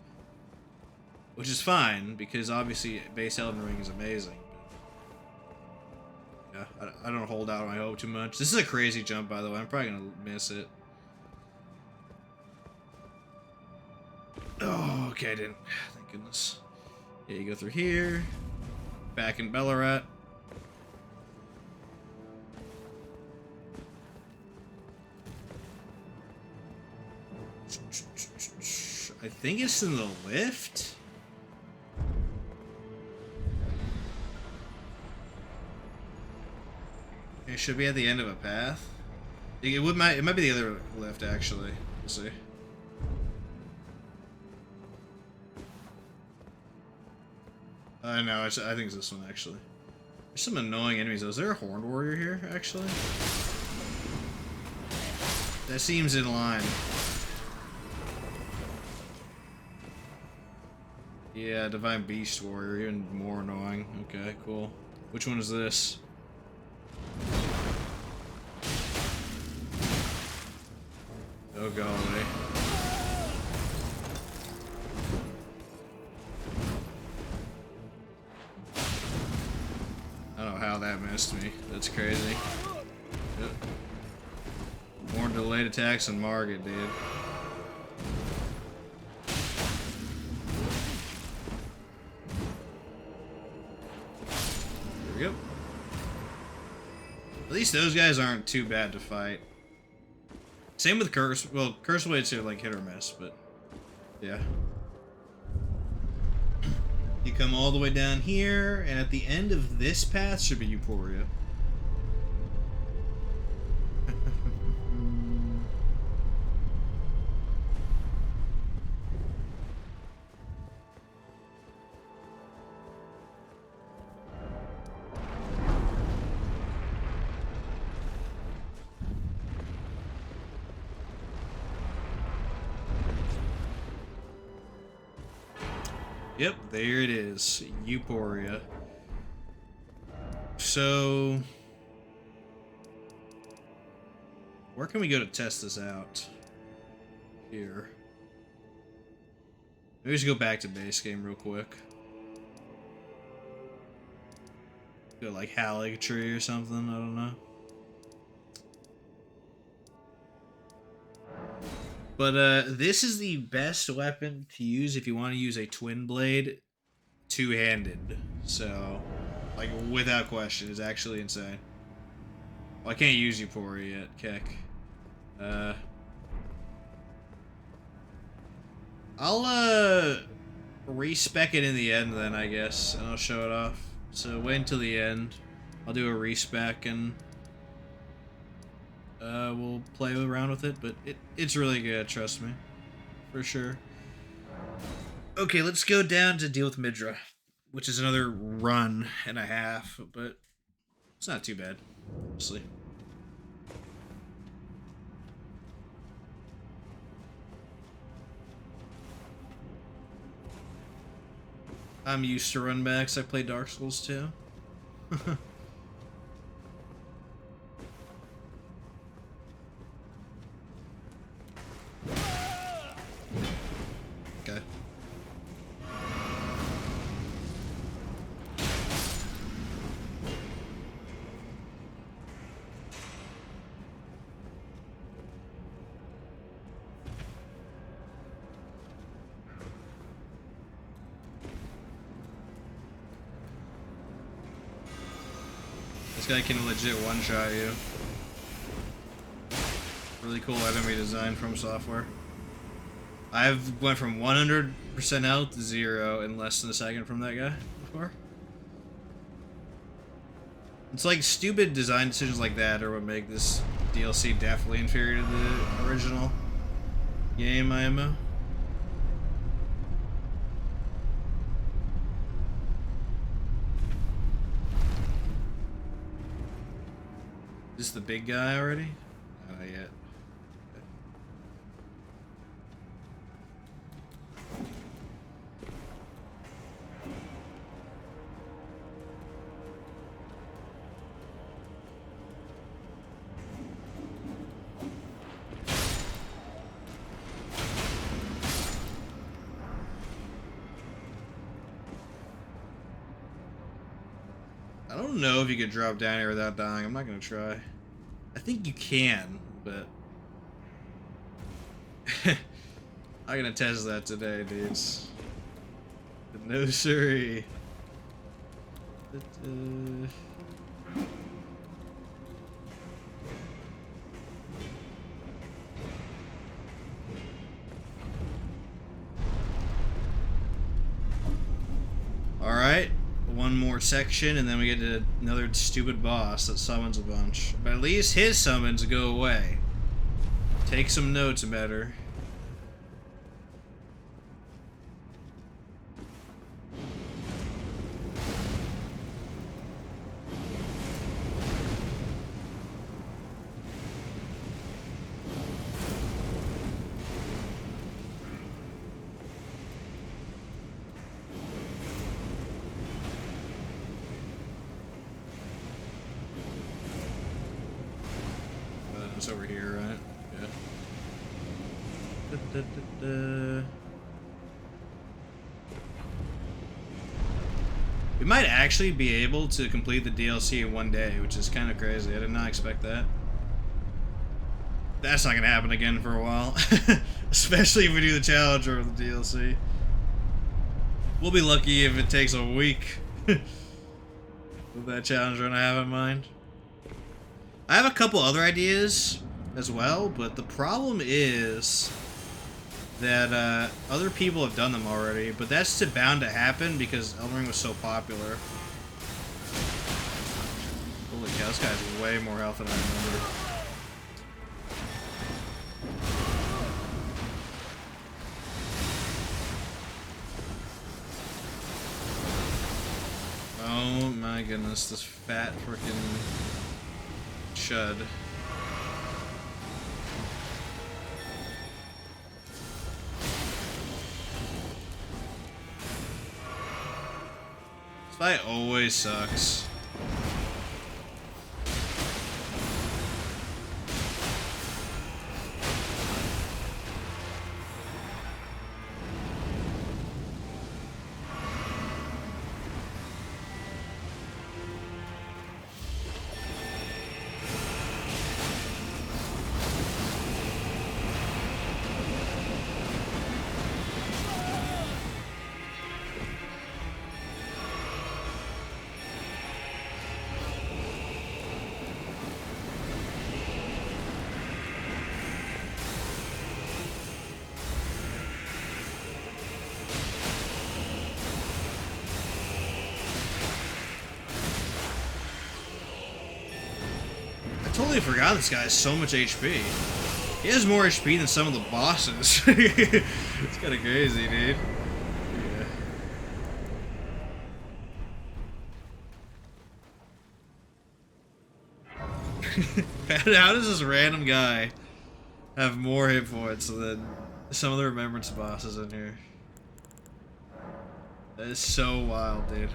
Which is fine, because obviously base Elden Ring is amazing. Yeah, I don't hold out my hope too much. This is a crazy jump, by the way. I'm probably gonna miss it. Oh, okay, I didn't. Thank goodness. Yeah, you go through here. Back in Ballarat. I think it's in the lift. It should be at the end of a path. It might be the other lift, actually. We'll see. No, I think it's this one, actually. There's some annoying enemies, though. Is there a Horned Warrior here, actually? That seems in line. Yeah, Divine Beast Warrior, even more annoying. Okay, cool. Which one is this? Oh, go away. I don't know how that missed me. That's crazy. Yep. More delayed attacks than Margit did. There we go. At least those guys aren't too bad to fight. Same with Curse. Well, Curse Blades are like hit or miss, but yeah. You come all the way down here, and at the end of this path should be Euphoria. Yep, there it is. Euphoria. So, where can we go to test this out? Here. Maybe we should go back to base game real quick. Go like Hallig Tree or something, I don't know. But this is the best weapon to use if you want to use a twin blade two-handed. So, like, without question, it's actually insane. Well, I can't use Euphoria yet, Keck. I'll respec it in the end then, I guess, and I'll show it off. So wait until the end. I'll do a respec and we'll play around with it, but it's really good, trust me. For sure. Okay, let's go down to deal with Midra, which is another run and a half, but it's not too bad, honestly. I'm used to run backs. I play Dark Souls too. Okay. This guy can legit one-shot you. Really cool enemy design from software. I've went from 100% health to 0 in less than a second from that guy before. It's like stupid design decisions like that are what make this DLC definitely inferior to the original game IMO. Is this the big guy already? Not yet. I don't know if you could drop down here without dying. I'm not gonna try. I think you can, but I'm gonna test that today, dudes. But no siree. Alright, one more section and then we get to another stupid boss that summons a bunch. But at least his summons go away. Take some notes better. It's over here, right? Yeah. Da, da, da, da. We might actually be able to complete the DLC in one day, which is kind of crazy. I did not expect that. That's not gonna happen again for a while. Especially if we do the challenge or the DLC. We'll be lucky if it takes a week with that challenge run I have in mind. I have a couple other ideas as well, but the problem is that other people have done them already, but that's bound to happen because Elden Ring was so popular. Holy cow, this guy has way more health than I remember. Oh my goodness, this fat freaking chud. This fight always sucks. I totally forgot this guy has so much HP. He has more HP than some of the bosses. It's kind of crazy, dude. Yeah. How does this random guy have more hit points than some of the Remembrance bosses in here? That is so wild, dude.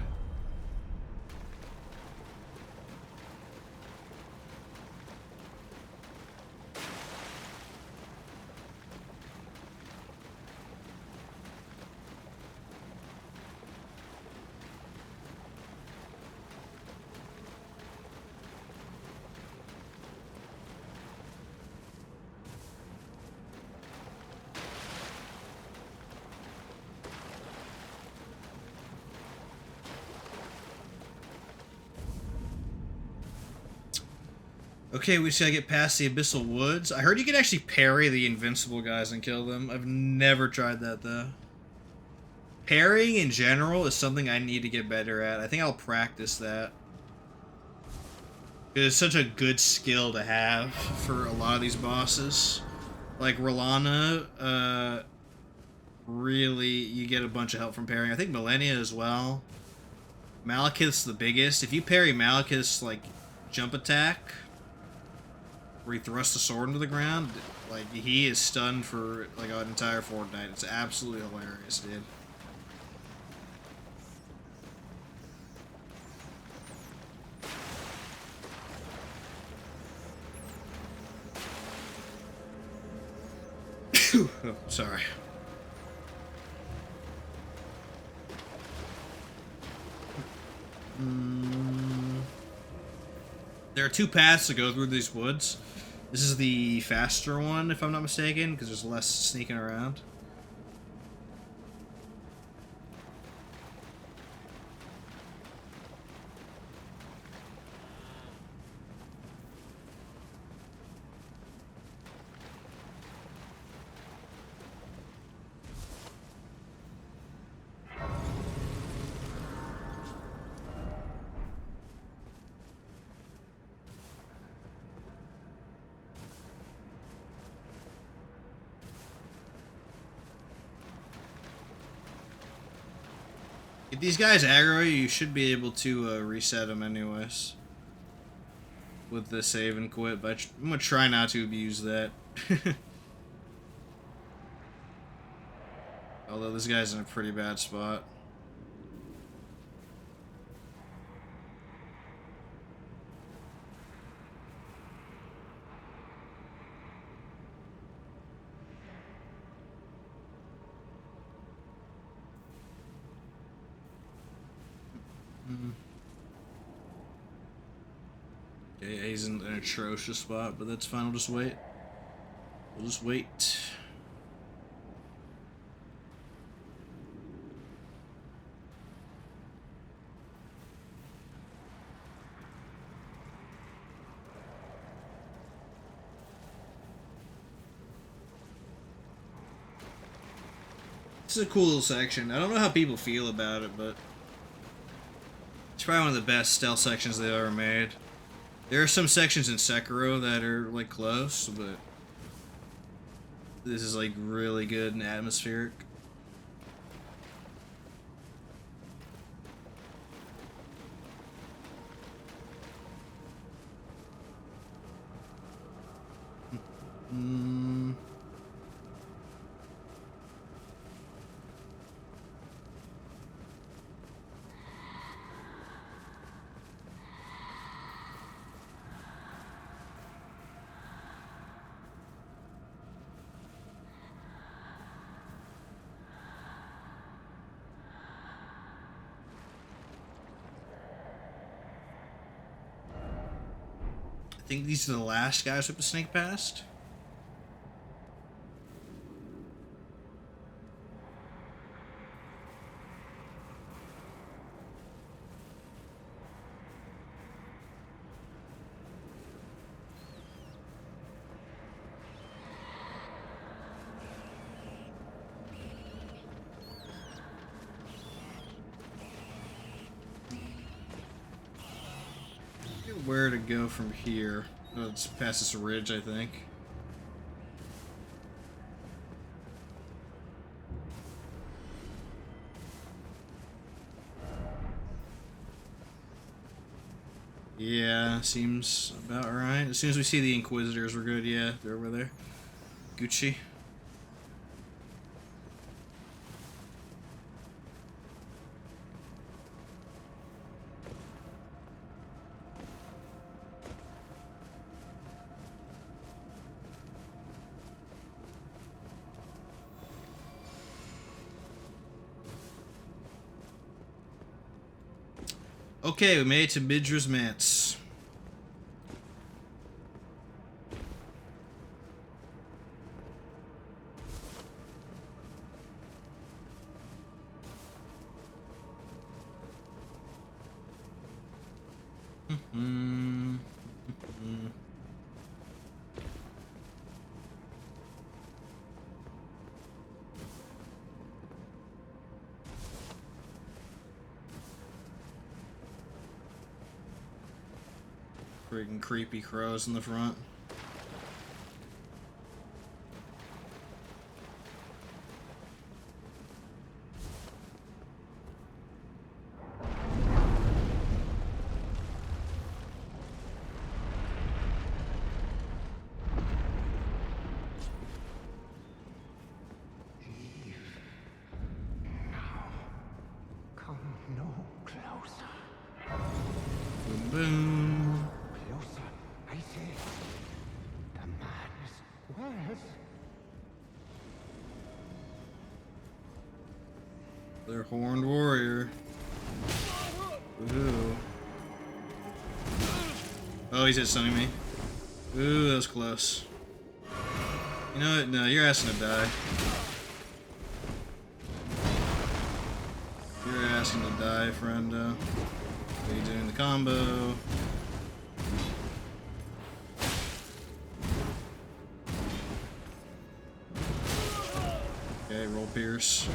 Okay, we just gotta get past the Abyssal Woods. I heard you can actually parry the invincible guys and kill them. I've never tried that, though. Parrying in general is something I need to get better at. I think I'll practice that. It's such a good skill to have for a lot of these bosses. Like Rolana, really, you get a bunch of help from parrying. I think Millennia as well. Malekith's the biggest. If you parry Malekith's, like, jump attack, where he thrusts the sword into the ground, like, he is stunned for, like, an entire fortnight. It's absolutely hilarious, dude. Oh, sorry. There are two paths to go through these woods. This is the faster one, if I'm not mistaken, because there's less sneaking around. If these guys aggro you, you should be able to reset them anyways. With the save and quit, but I'm gonna try not to abuse that. Although this guy's in a pretty bad spot. Okay, he's in an atrocious spot, but that's fine. We'll just wait. We'll just wait. This is a cool little section. I don't know how people feel about it, but it's probably one of the best stealth sections they've ever made. There are some sections in Sekiro that are like close, but this is like really good and atmospheric. I think these are the last guys we have to sneak past. Where to go from here? Oh, it's past this ridge, I think. Yeah, seems about right. As soon as we see the Inquisitors, we're good. Yeah, they're over there. Gucci. Okay, we made it to Midra's Manse. Freaking creepy crows in the front. Come no closer. Boom, boom. Closer, I say. The man is worse. Their horned warrior. Ooh. Oh, he's hit stunning me. Ooh, that was close. You know what? No, you're asking to die. You're asking to die, friendo. Are you doing the combo? Okay, roll pierce.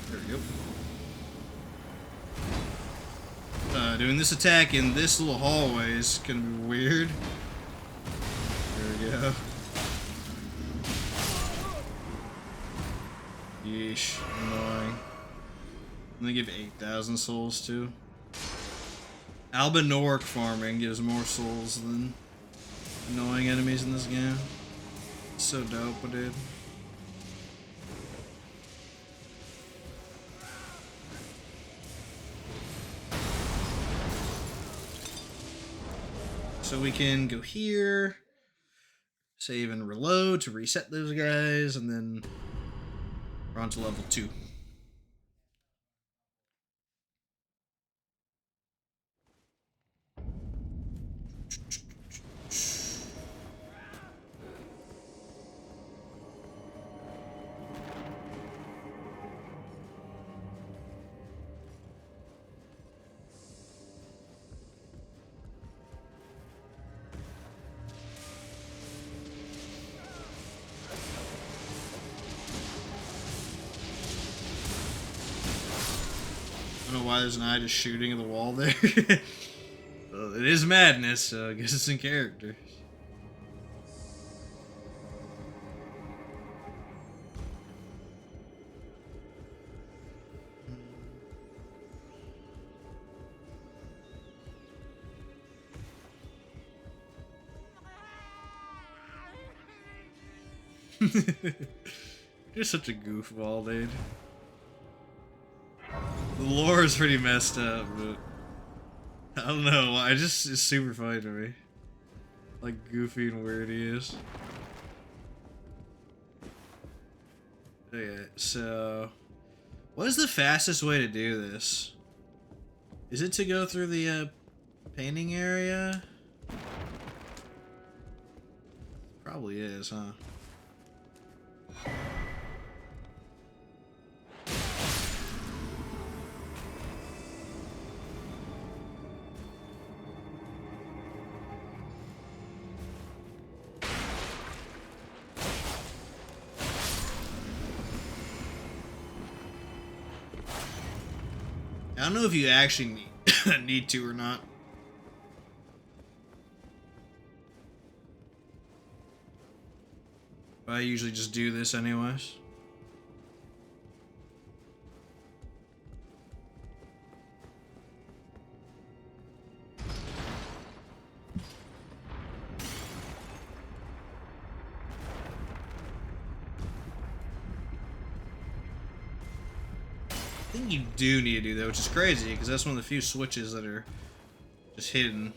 There we go. Doing this attack in this little hallway is gonna be weird. There we go. Yeesh, annoying. And they give 8,000 souls too. Albinoric farming gives more souls than annoying enemies in this game. So dope, dude. So we can go here, save and reload to reset those guys, and then We're on to level 2. I don't know why there's an eye just shooting at the wall there. Well, it is madness, so I guess it's in character. You're such a goofball, dude. The lore is pretty messed up, but I don't know. It's super funny to me. Like goofy and weird he is. Okay, so what is the fastest way to do this? Is it to go through the painting area? Probably is, huh? I don't know if you actually need to or not. But I usually just do this anyways. I think you do need to do that, which is crazy, because that's one of the few switches that are just hidden.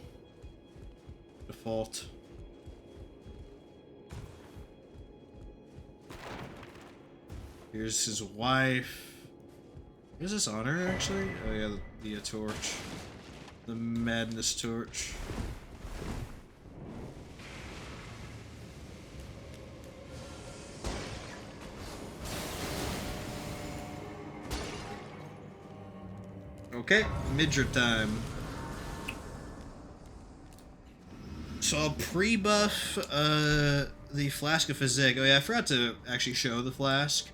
Default. Here's his wife. Is this on her, actually? Oh yeah, the torch. The madness torch. Okay, midget time. So I'll pre-buff the Flask of Physique. Oh yeah, I forgot to actually show the flask.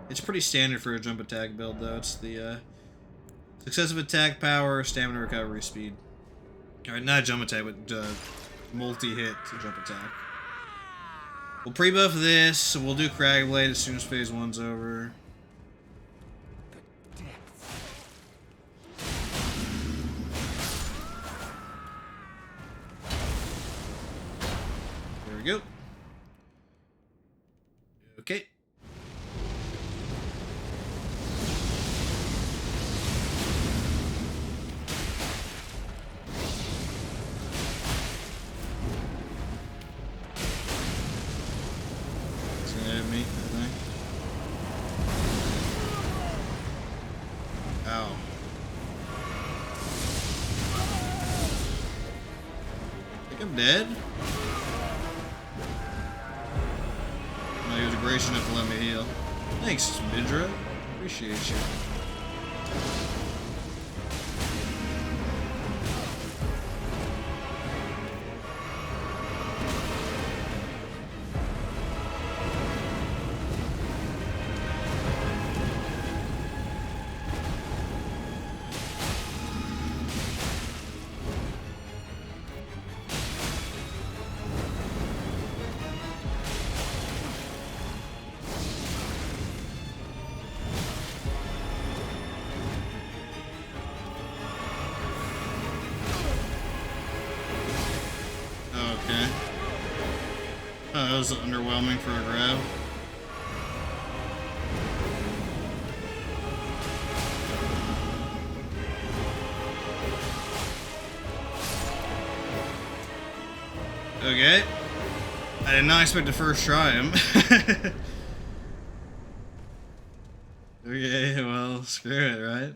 It's pretty standard for a jump attack build though. It's the successive attack power, stamina recovery speed. Alright, not jump attack, but multi-hit jump attack. We'll pre-buff this, so we'll do Cragblade as soon as phase 1's over. There we go. Okay. Me, I think. Ow. I think I'm dead. No, he was gracious enough to let me heal. Thanks, Midra. Appreciate you. Okay. Oh, that was underwhelming for a grab. Okay. I did not expect to first try him. Okay, well, screw it, right?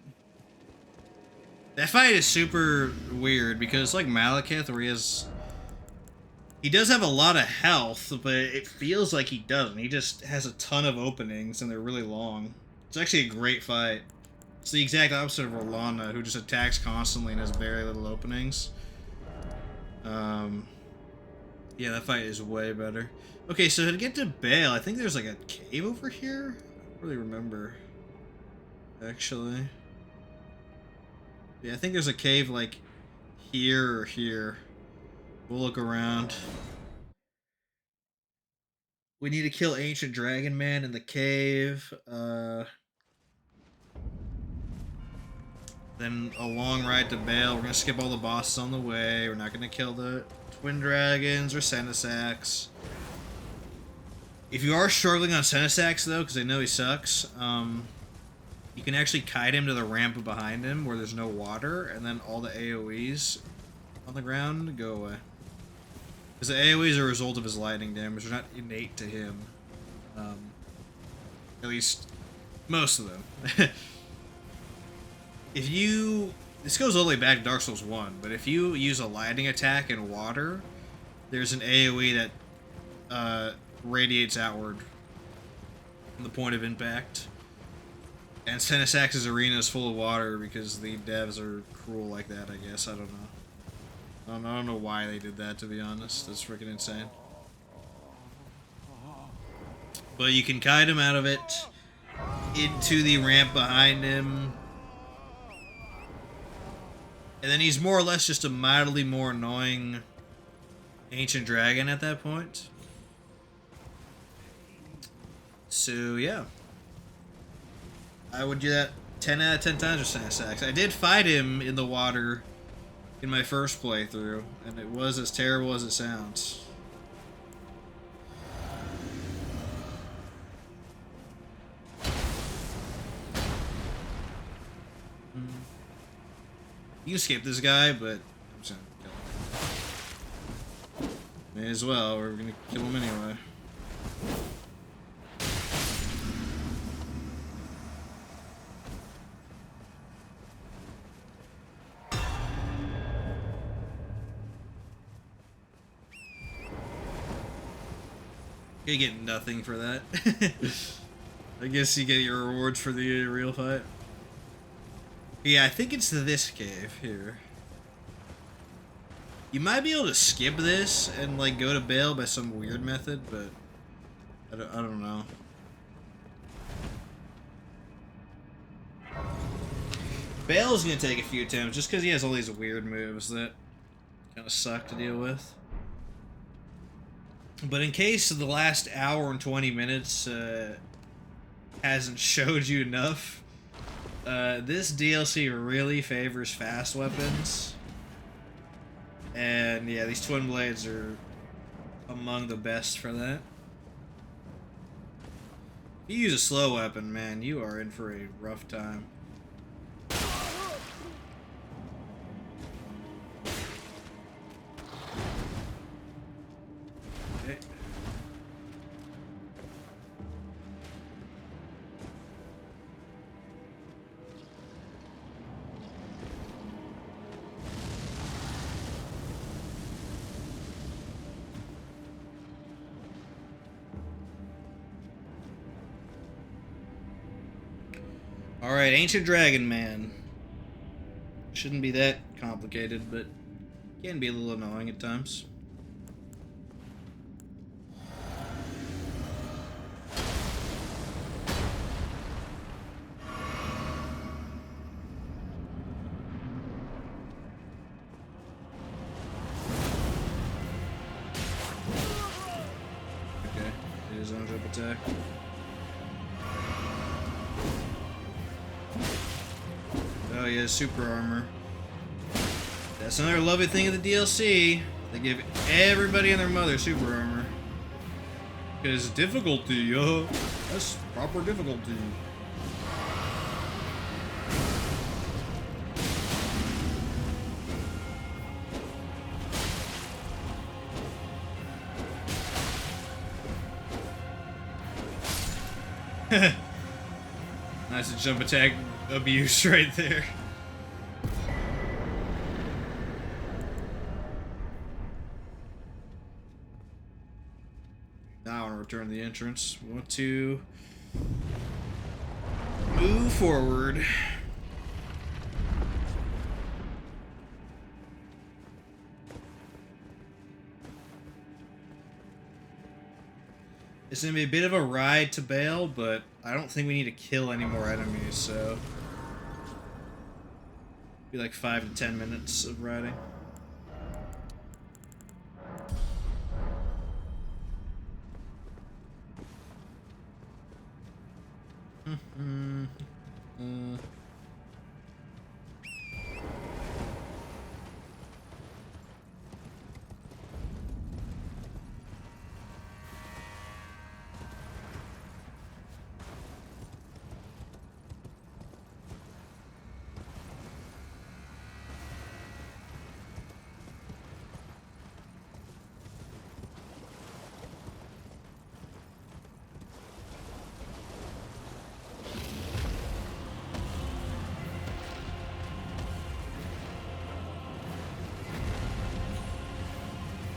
That fight is super weird because it's like Malekith where he does have a lot of health, but it feels like he doesn't. He just has a ton of openings and they're really long. It's actually a great fight. It's the exact opposite of Orlana, who just attacks constantly and has very little openings. Yeah, that fight is way better. Okay, so to get to Bale, I think there's like a cave over here? I don't really remember. Actually. Yeah, I think there's a cave like here or here. We'll look around. We need to kill Ancient Dragon Man in the cave. Then a long ride to Bale. We're gonna skip all the bosses on the way. We're not gonna kill the Twin Dragons or Senesax. If you are struggling on Senesax though, because I know he sucks, you can actually kite him to the ramp behind him where there's no water, and then all the AoEs on the ground go away. Because the AoEs are a result of his lightning damage. They're not innate to him. At least, most of them. If you... This goes all the way back to Dark Souls 1, but if you use a lightning attack in water, there's an AoE that radiates outward from the point of impact. And Senesax's arena is full of water because the devs are cruel like that, I guess. I don't know. I don't know why they did that, to be honest. That's freaking insane. But you can kite him out of it into the ramp behind him. And then he's more or less just a mildly more annoying Ancient Dragon at that point. So, yeah. I would do that 10 out of 10 times with Senesax. I did fight him in the water in my first playthrough, and it was as terrible as it sounds. You can skip this guy, but I'm just gonna kill him. May as well, we're gonna kill him anyway. You get nothing for that. I guess you get your rewards for the real fight. Yeah, I think it's this cave here. You might be able to skip this and like go to Bale by some weird method, but I don't know. Bale's gonna take a few attempts just because he has all these weird moves that kind of suck to deal with. But in case the last hour and 20 minutes hasn't showed you enough, this DLC really favors fast weapons. And yeah, these Twinblades are among the best for that. If you use a slow weapon, man, you are in for a rough time. Okay. Alright, Ancient Dragon Man. Shouldn't be that complicated, but can be a little annoying at times. Okay, it is on jump attack. Oh yeah, super armor. That's another lovely thing of the DLC. They give everybody and their mother super armor. Because difficulty, that's proper difficulty. Nice jump attack abuse right there. Now I want to return to the entrance. We want to move forward. It's gonna be a bit of a ride to Bale, but I don't think we need to kill any more enemies, so be like 5 to 10 minutes of riding.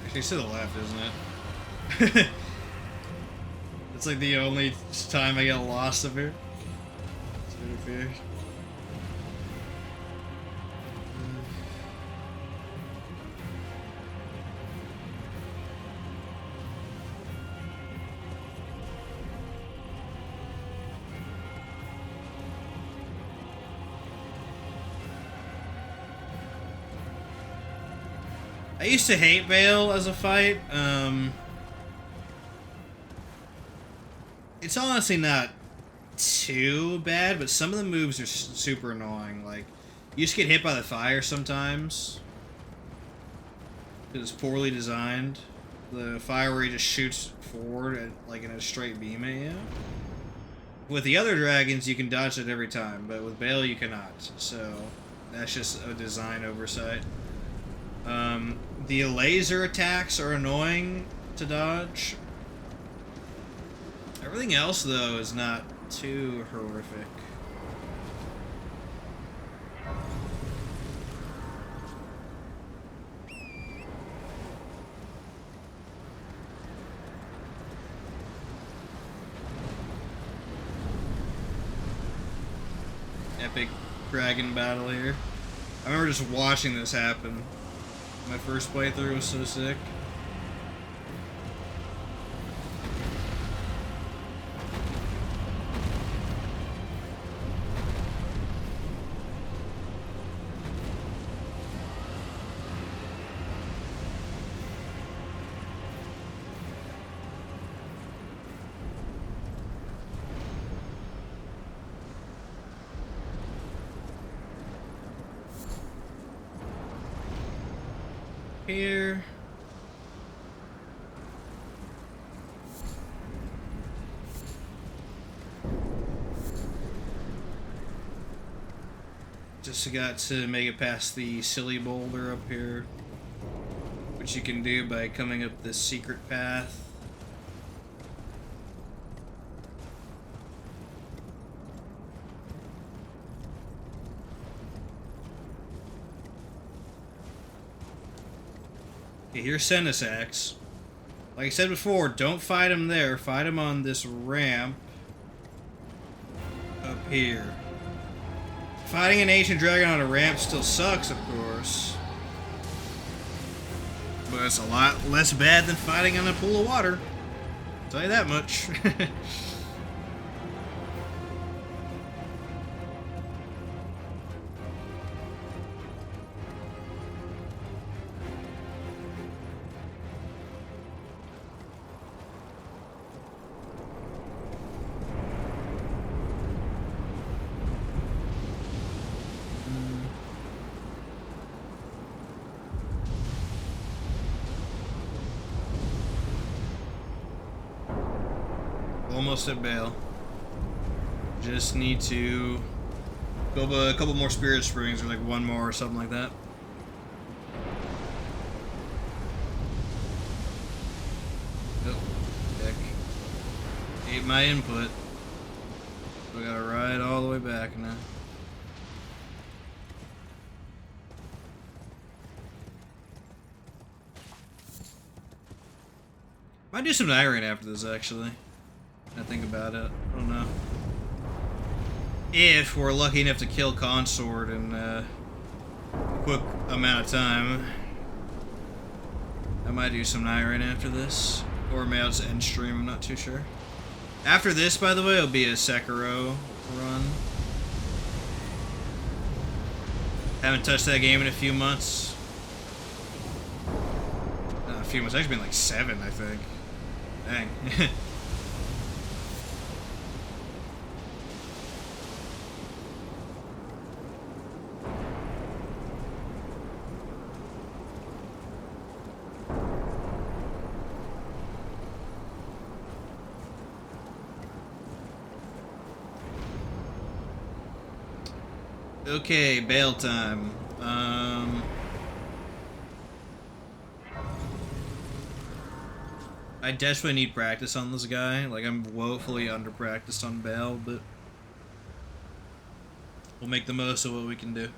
Actually, it's to the left, isn't it? It's like the only time I get lost up here. It's really weird. I used to hate Bale as a fight. It's honestly not too bad, but some of the moves are super annoying. Like, you just get hit by the fire sometimes. It's poorly designed. The fire where he just shoots forward at, like in a straight beam at you. With the other dragons, you can dodge it every time, but with Bale, you cannot. So, that's just a design oversight. The laser attacks are annoying to dodge. Everything else, though, is not too horrific. Epic dragon battle here. I remember just watching this happen. My first playthrough was so sick. Here. Just got to make it past the silly boulder up here, which you can do by coming up this secret path. Okay, here's Senesax. Like I said before, don't fight him there. Fight him on this ramp up here. Fighting an ancient dragon on a ramp still sucks, of course. But it's a lot less bad than fighting on a pool of water. I'll tell you that much. Almost at Bale. Just need to go up a couple more spirit springs, or like one more or something like that. Oh, heck. Ate my input. We gotta ride all the way back now. Might do some Nyrane after this, actually. I think about it. I don't know. If we're lucky enough to kill Consort in a quick amount of time. I might do some Nyrane after this. Or maybe I'll just end stream, I'm not too sure. After this, by the way, it'll be a Sekiro run. Haven't touched that game in a few months. Not a few months, it's actually been like 7, I think. Dang. Okay, bail time. I desperately need practice on this guy. Like, I'm woefully under-practiced on Bale, but we'll make the most of what we can do.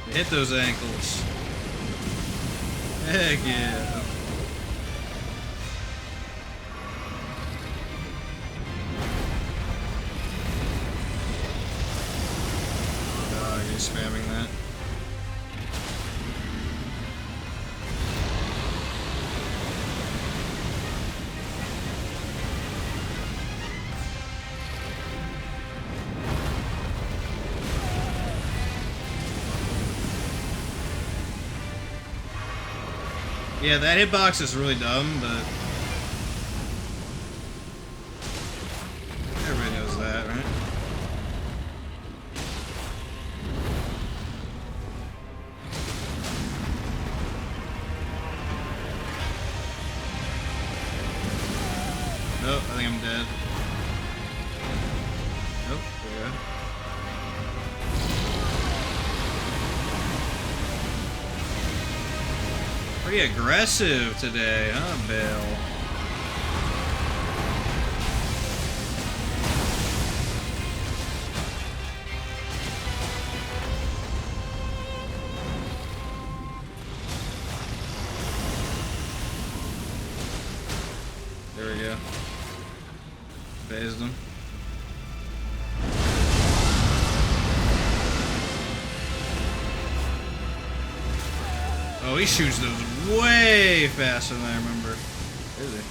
Hit those ankles. Heck yeah. Oh, he's spamming that. Yeah, that hitbox is really dumb, but everybody knows that, right? Nope, I think I'm dead. Nope, there we go. Pretty aggressive today, huh, Bale? There we go. Phased him. Oh, he shoots those way faster than I remember. Is he?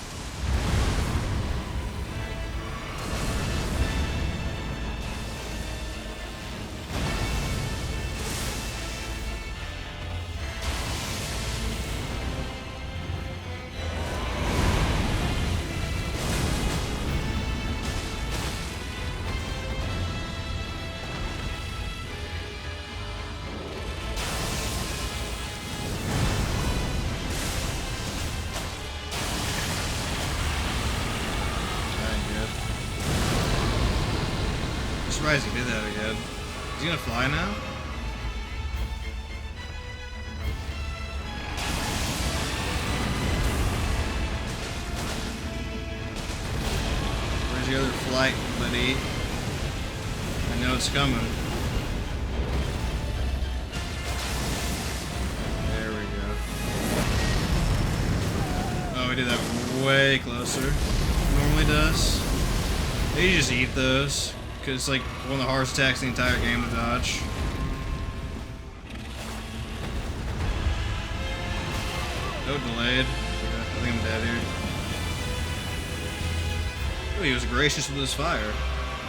I'm surprised he did that again. Is he gonna fly now? Where's your other flight, buddy? I know it's coming. There we go. Oh, he did that way closer than normally does. They just eat those. Because it's like one of the hardest attacks in the entire game to dodge. No delayed. I think I'm dead here. Oh, he was gracious with his fire.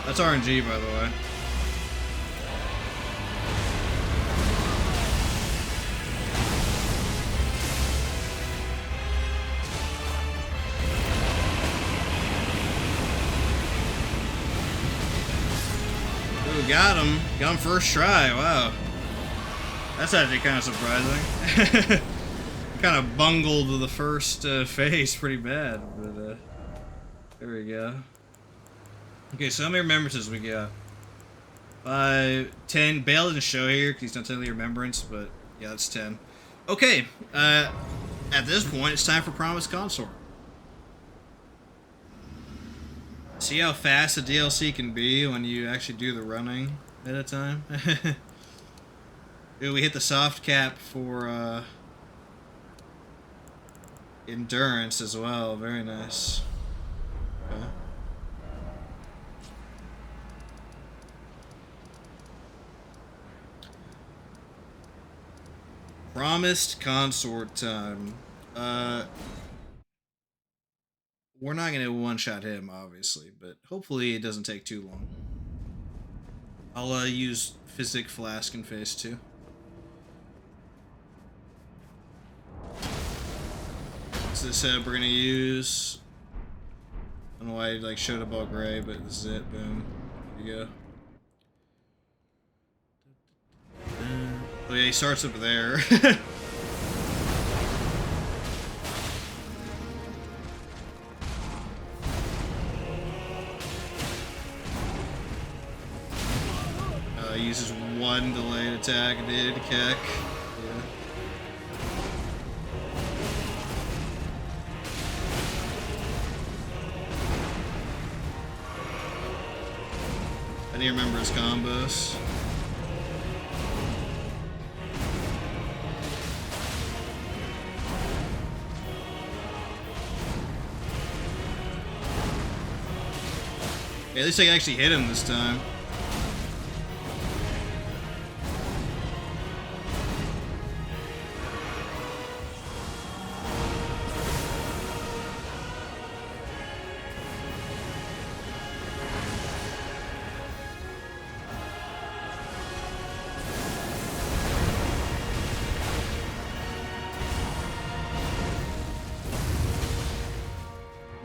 That's RNG, by the way. Ooh, got him. Got him first try. Wow. That's actually kind of surprising. Kind of bungled the first phase pretty bad, but there we go. Okay, so how many remembrances we got? 5, 10. Bale didn't show here because he's not technically remembrance, but yeah, that's 10. Okay, at this point, it's time for Promised Consort. See how fast the DLC can be when you actually do the running at a time? Ooh, we hit the soft cap for endurance as well. Very nice. Okay. Promised Consort time. We're not gonna one-shot him, obviously, but hopefully it doesn't take too long. I'll use Physic Flask in phase 2. So this we're gonna use. I don't know why I showed up all gray, but this is it. Boom. There you go. Oh yeah, he starts up there. Uses one delayed attack, did kick. Yeah. I need to remember his combos. Okay, at least I actually hit him this time.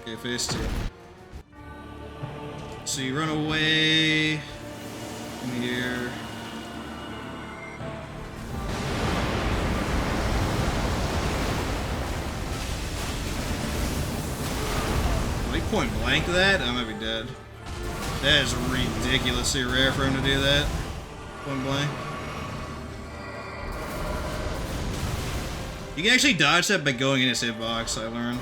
Okay, phase 2. So you run away from here. Like point blank that? I might be dead. That is ridiculously rare for him to do that. Point blank. You can actually dodge that by going in his hitbox, I learned.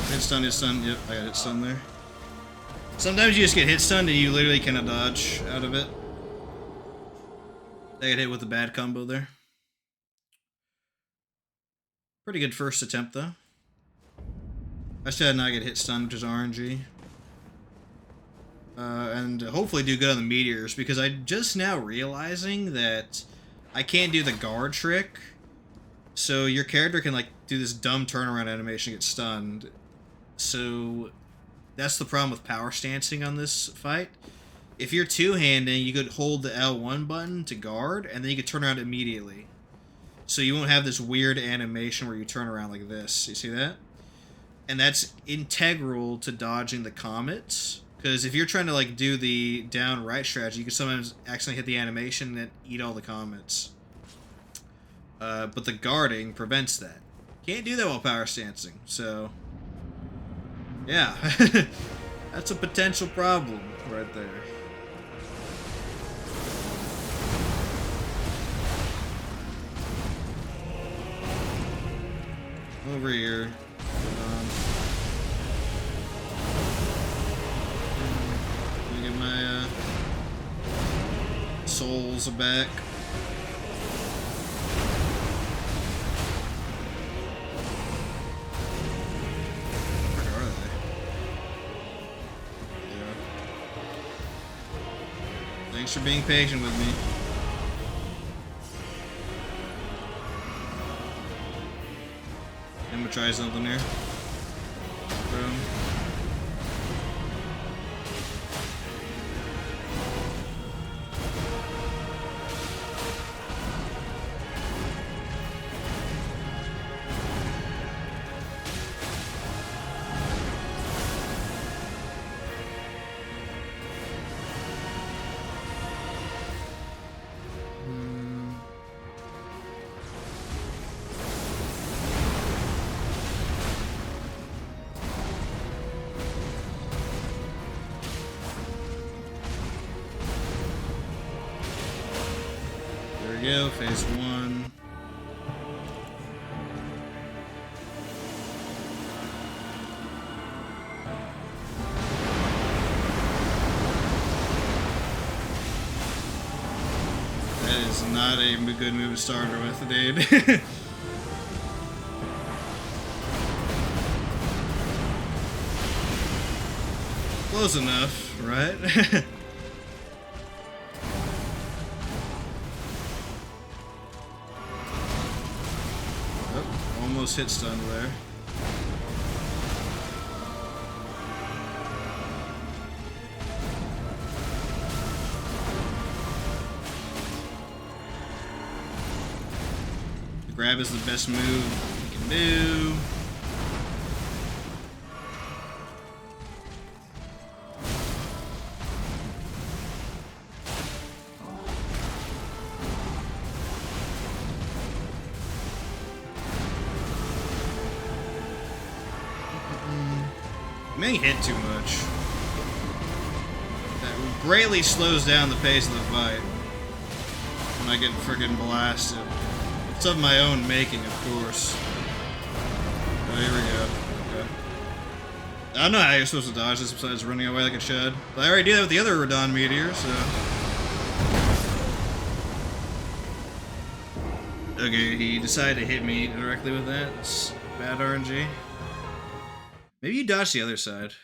Hit stun, yep, I got hit stun there. Sometimes you just get hit stunned and you literally cannot dodge out of it. I got hit with a bad combo there. Pretty good first attempt though. I should not get hit stunned, which is RNG. And hopefully do good on the meteors, because I'm just now realizing that I can't do the guard trick. So your character can do this dumb turnaround animation, get stunned. So that's the problem with power stancing on this fight. If you're two-handing, you could hold the L1 button to guard, and then you could turn around immediately. So you won't have this weird animation where you turn around like this. You see that? And that's integral to dodging the comets. Because if you're trying to do the down right strategy, you can sometimes accidentally hit the animation and eat all the comets. But the guarding prevents that. Can't do that while power stancing, so... yeah, that's a potential problem right there. Over here. Let me get my souls back. Thanks for being patient with me. I'm gonna try something here. Boom. go, phase 1. That is not a good move to start her with, dude. Close enough, right? Oh, almost hit stun there. Grab is the best move you can do. I may hit too much. That greatly slows down the pace of the fight when I get friggin' blasted. It's of my own making, of course. Oh, here we go. Okay. I don't know how you're supposed to dodge this besides running away like it should. But I already did that with the other Radon meteor, so. Okay, he decided to hit me directly with that. It's bad RNG. Maybe you dodged the other side.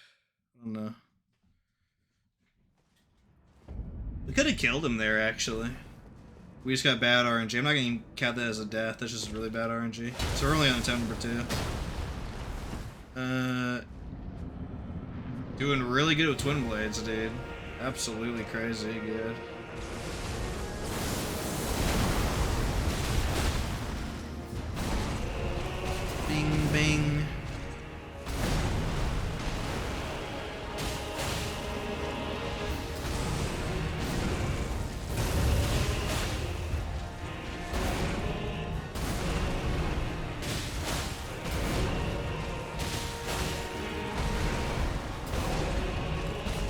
I don't know. We could have killed him there, actually. We just got bad RNG. I'm not going to count that as a death. That's just really bad RNG. So we're only on attempt number 2. Doing really good with Twinblades, dude. Absolutely crazy good. Bing, bing.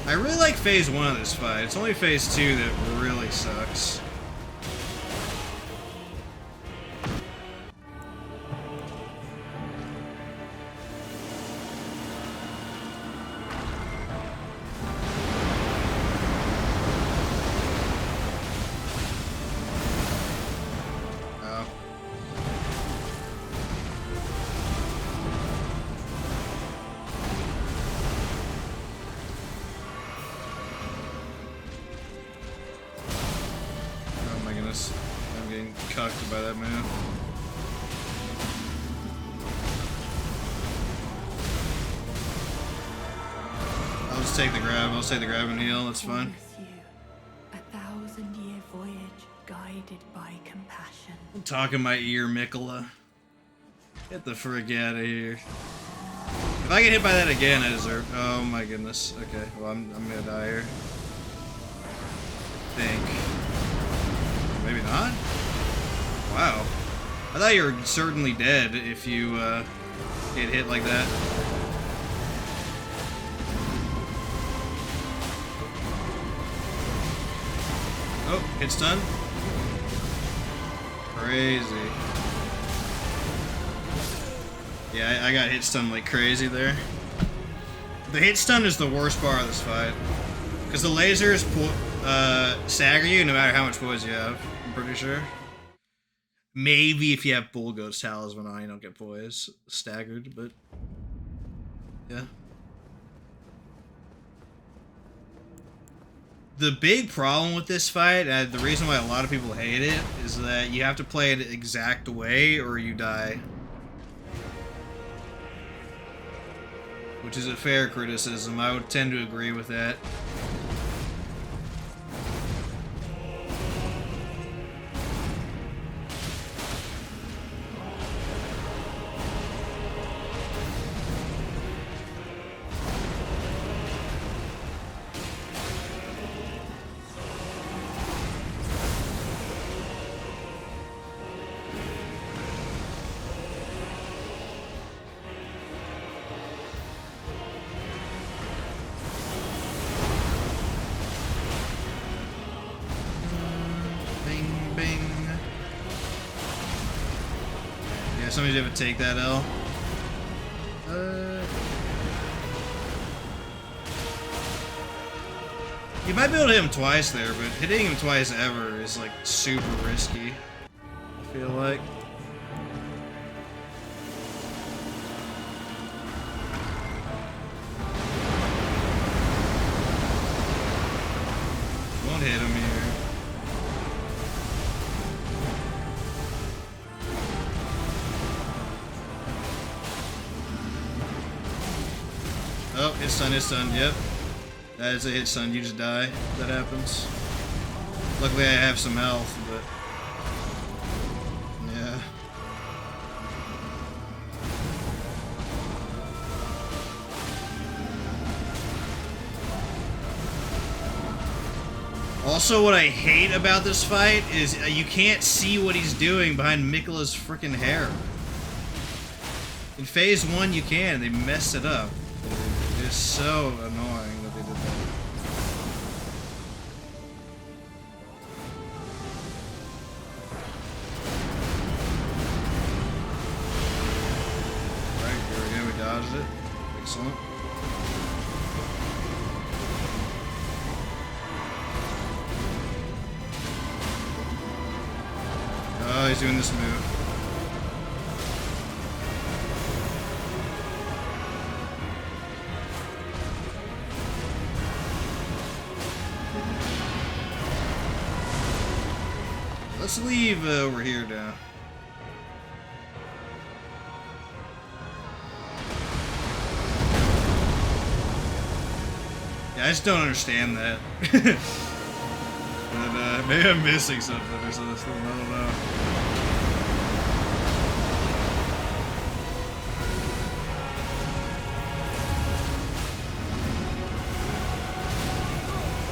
I really like phase 1 of this fight. It's only phase 2 that really sucks. I'm getting cucked by that move. I'll just take the grab. I'll take the grab and heal. That's fine. A 1,000-year voyage guided by compassion. I'm talking my ear, Mikola. Get the frick out of here. If I get hit by that again, I deserve. Oh my goodness. Okay, well I'm gonna die here. I think. Maybe not? Wow. I thought you were certainly dead if you get hit like that. Oh, hit stun? Crazy. Yeah, I got hit stun like crazy there. The hit stun is the worst part of this fight. Because the lasers stagger you no matter how much poise you have, I'm pretty sure. Maybe if you have Bull Ghost Talisman on, you don't get poise staggered, but yeah. The big problem with this fight, the reason why a lot of people hate it, is that you have to play it the exact way or you die. Which is a fair criticism. I would tend to agree with that. somebody's gonna take that L. You might be able to hit him twice there, but hitting him twice ever is like super risky. I feel like. Won't hit him here. Oh, hit stun, yep. That is a hit stun, you just die. That happens. Luckily I have some health, but... yeah. Also, what I hate about this fight is you can't see what he's doing behind Miquella's freaking hair. In phase 1 you can, they messed it up. It is so annoying that they did that. Right, here we go, we dodged it. Excellent. Oh, he's doing this move. Let's leave over here now. Yeah, I just don't understand that. But maybe I'm missing something or something. I don't know.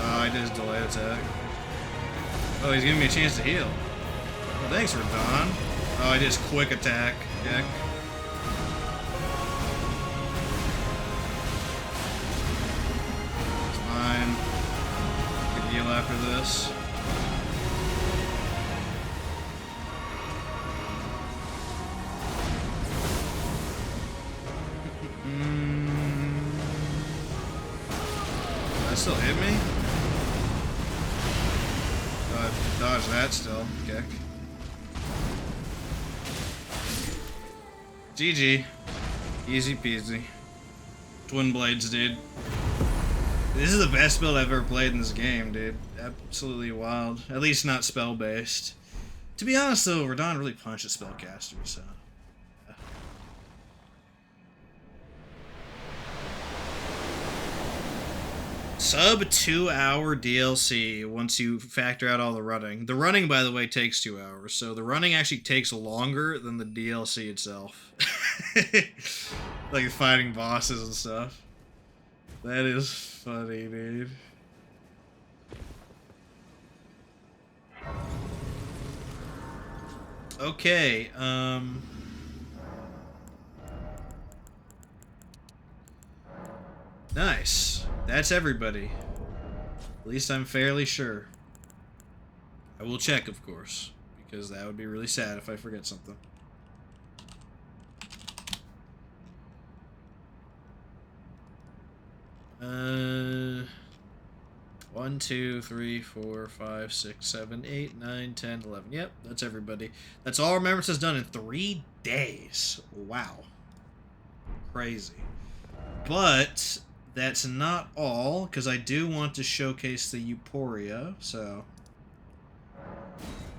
Oh, I did his delay attack. Oh, he's giving me a chance to heal. Well, thanks, Radon. Oh, I did his quick attack. Heck. It's fine. Good heal after this. That still hit me? Dodge that still. Okay. GG. Easy peasy. Twinblades, dude. This is the best build I've ever played in this game, dude. Absolutely wild. At least not spell-based. To be honest, though, Radon really punches spellcasters, so... yeah. Sub 2-hour DLC once you factor out all the running. The running, by the way, takes 2 hours, so the running actually takes longer than the DLC itself. Like fighting bosses and stuff. That is funny, dude. Okay, nice. That's everybody. At least I'm fairly sure. I will check, of course, because that would be really sad if I forget something. One, 2, 3, 4, 5, 6, 7, 8, 9, 10, 11. Yep, that's everybody. That's all Remembrances done in 3 days. Wow. Crazy. But that's not all, because I do want to showcase the Euphoria, so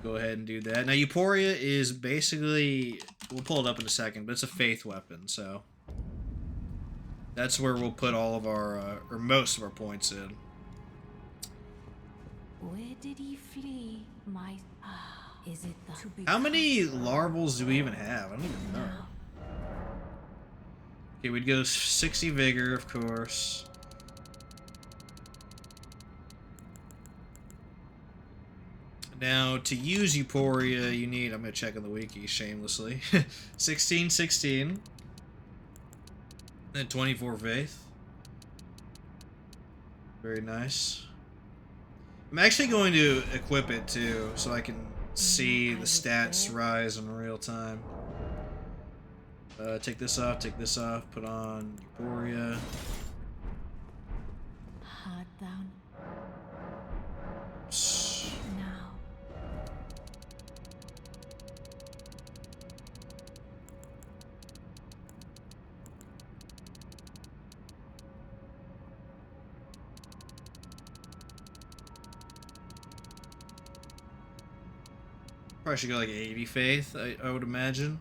go ahead and do that. Now, Euphoria is basically, we'll pull it up in a second, but it's a faith weapon, so that's where we'll put all of our, or most of our points in. Where did he flee? My... is it the... How many larvals do we even have? I don't even know. Okay, we'd go 60 vigor, of course. Now, to use Euphoria, you need... I'm going to check on the wiki shamelessly. 16, 16. Then 24 faith. Very nice. I'm actually going to equip it too, so I can see the stats rise in real time. Take this off, put on Euphoria. Heart down. Psst. Now. Probably should go like 80 faith, I would imagine.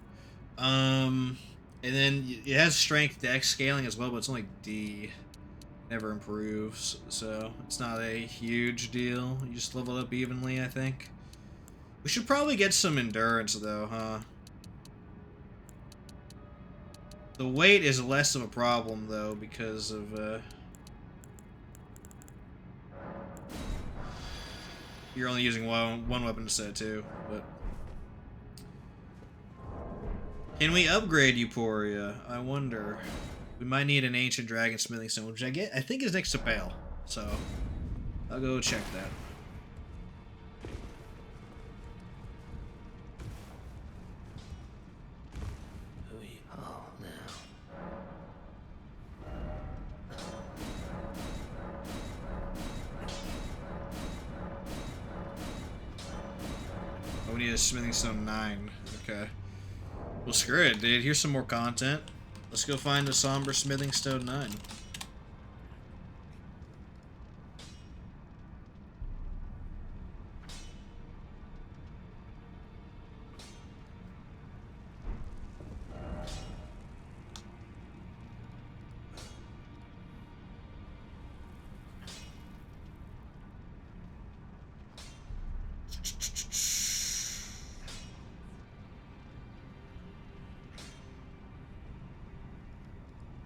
And then it has strength dex scaling as well, but it's only D. Never improves, so it's not a huge deal. You just level it up evenly, I think. We should probably get some endurance though, huh? The weight is less of a problem though because of you're only using one weapon instead of two, but can we upgrade Euphoria? I wonder. We might need an ancient dragon smithing stone, which I think is next to Bale. So I'll go check that. We all now. Oh, we need a smithing stone 9. Okay. Well, screw it, dude. Here's some more content. Let's go find a somber smithing stone 9.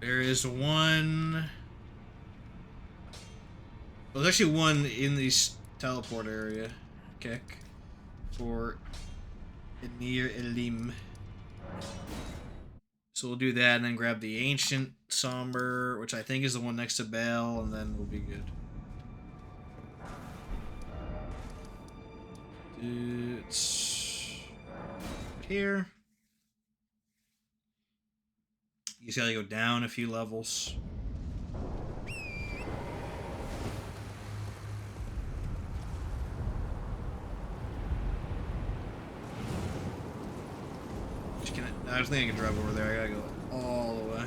There is one... Well, there's actually one in the teleport area. Kek. For near Elim. So we'll do that and then grab the ancient somber, which I think is the one next to Baal, and then we'll be good. It's here. You just gotta go down a few levels. I was thinking I could drive over there. I gotta go all the way.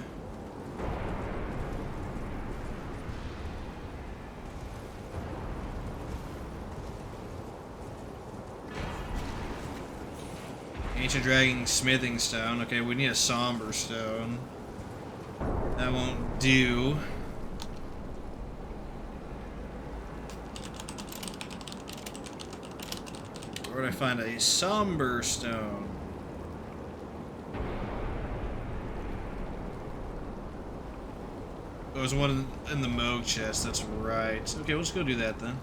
Ancient Dragon Smithing Stone. Okay, we need a Somber Stone. That won't do. Where would I find a Somber Stone? There was one in the Moog chest, that's right. Okay, let's go do that then.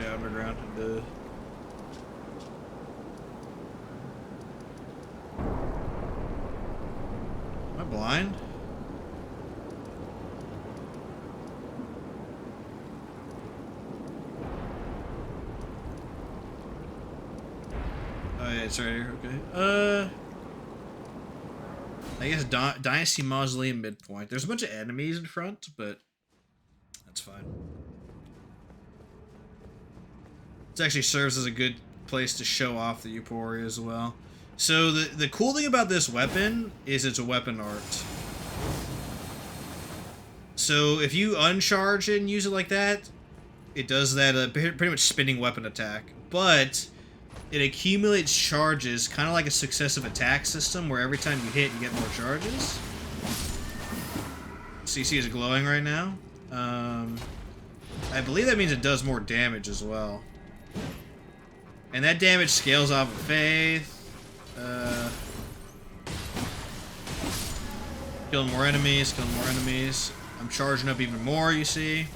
Yeah, underground. Duh. Am I blind? Oh yeah, it's right here, okay. I guess Dynasty Mausoleum midpoint. There's a bunch of enemies in front, but that's fine. This actually serves as a good place to show off the Euphoria as well. So the cool thing about this weapon is it's a weapon art. So if you uncharge it and use it like that, it does that pretty much spinning weapon attack. But it accumulates charges, kind of like a successive attack system, where every time you hit, you get more charges. So you see it's glowing right now. I believe that means it does more damage as well. And that damage scales off of faith. Killing more enemies, killing more enemies. I'm charging up even more, you see.